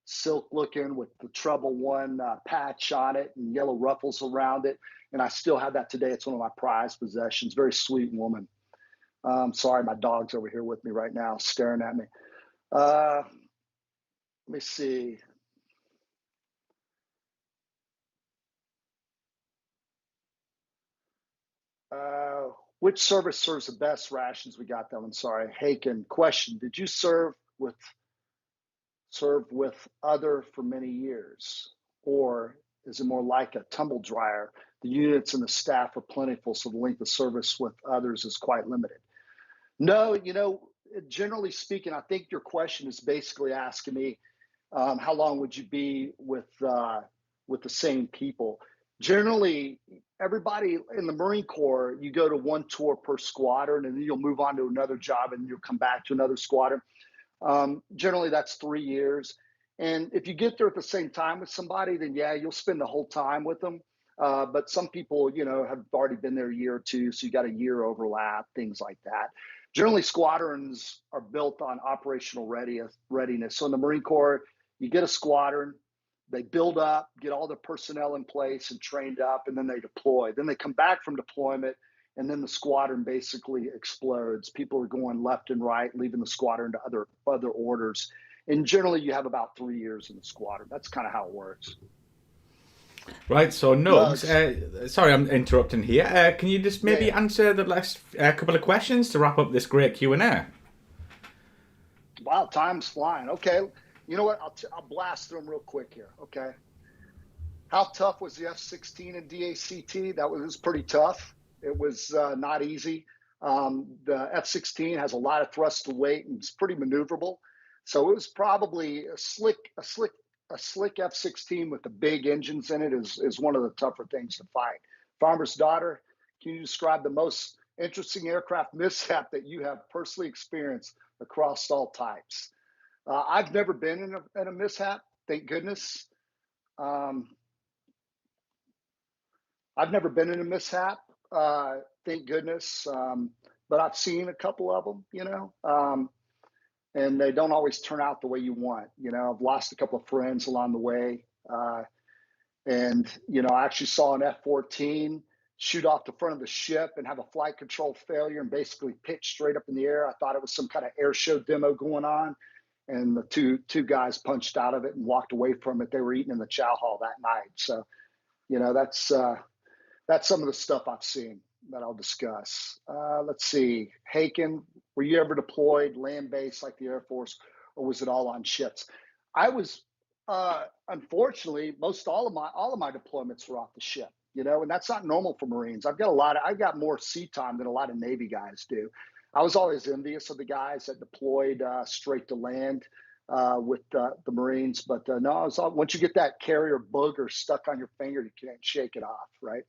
silk looking, with the Treble One patch on it and yellow ruffles around it. And I still have that today. It's one of my prized possessions. Very sweet woman. Sorry, my dog's over here with me right now, staring at me. Let me see. Which service serves the best rations? We got that one. Sorry. Haken, question. Did you serve with other for many years? Or is it more like a tumble dryer? The units and the staff are plentiful, so the length of service with others is quite limited. No, generally speaking, I think your question is basically asking me, how long would you be with the same people? Generally, everybody in the Marine Corps, you go to one tour per squadron, and then you'll move on to another job, and you'll come back to another squadron. Generally, that's 3 years. And if you get there at the same time with somebody, then yeah, you'll spend the whole time with them. But some people, have already been there a year or two, so you got a year overlap, things like that. Generally, squadrons are built on operational readiness. So in the Marine Corps, you get a squadron, they build up, get all the personnel in place and trained up, and then they deploy. Then they come back from deployment, and then the squadron basically explodes. People are going left and right, leaving the squadron to other orders. And generally, you have about 3 years in the squadron. That's kind of how it works. Right, so Nugs, sorry I'm interrupting here. Can you just maybe answer the last couple of questions to wrap up this great Q&A? Wow, time's flying. Okay, you know what? I'll blast through them real quick here. Okay. How tough was the F-16 and DACT? It was pretty tough. It was not easy. The F-16 has a lot of thrust to weight and it's pretty maneuverable. So it was probably a slick F-16 with the big engines in it is one of the tougher things to fight. Farmer's daughter, can you describe the most interesting aircraft mishap that you have personally experienced across all types? I've never been in a mishap, thank goodness. Um, I've never been in a mishap, thank goodness. But I've seen a couple of them, and they don't always turn out the way you want. I've lost a couple of friends along the way. I actually saw an F-14 shoot off the front of the ship and have a flight control failure and basically pitch straight up in the air. I thought it was some kind of air show demo going on. And the two guys punched out of it and walked away from it. They were eating in the chow hall that night. So, that's some of the stuff I've seen that I'll discuss. Let's see. Haken, were you ever deployed land-based like the Air Force, or was it all on ships? I was, unfortunately, all of my deployments were off the ship. And that's not normal for Marines. I've got more sea time than a lot of Navy guys do. I was always envious of the guys that deployed straight to land with the Marines, but no, once you get that carrier booger stuck on your finger, you can't shake it off, right?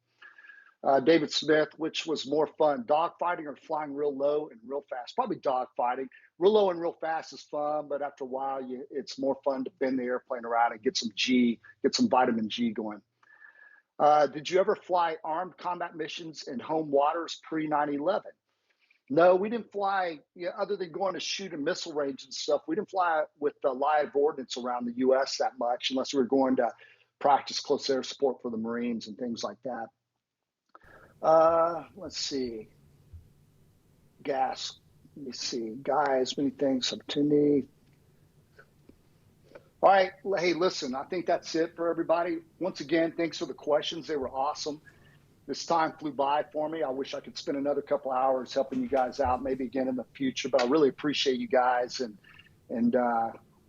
David Smith, which was more fun, dogfighting or flying real low and real fast? Probably dogfighting. Real low and real fast is fun, but after a while, it's more fun to bend the airplane around and get some vitamin G going. Did you ever fly armed combat missions in home waters pre 9/11? No, we didn't fly, other than going to shoot a missile range and stuff. We didn't fly with the live ordnance around the U.S. that much, unless we were going to practice close air support for the Marines and things like that. Let's see. Gas. Let me see. Guys, many things up to me. All right. Hey, listen, I think that's it for everybody. Once again, thanks for the questions. They were awesome. This time flew by for me. I wish I could spend another couple hours helping you guys out, maybe again in the future, but I really appreciate you guys. And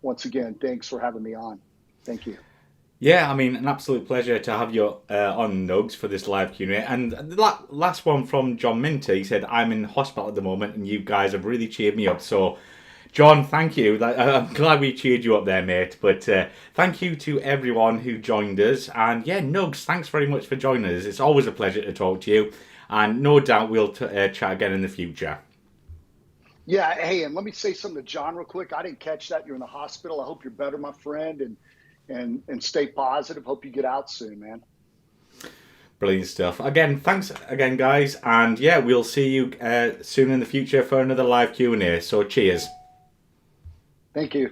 once again, thanks for having me on. Thank you. Yeah, I mean, an absolute pleasure to have you on Nugs for this live Q&A. And the last one from John Minter, he said, I'm in hospital at the moment and you guys have really cheered me up. So, John, thank you. I'm glad we cheered you up there, mate. But thank you to everyone who joined us. And yeah, Nugs, thanks very much for joining us. It's always a pleasure to talk to you. And no doubt we'll chat again in the future. Yeah, hey, and let me say something to John real quick. I didn't catch that. You're in the hospital. I hope you're better, my friend. And stay positive. Hope you get out soon, man. Brilliant stuff. Again, thanks again, guys. And yeah, we'll see you soon in the future for another live Q&A. So cheers. Thank you.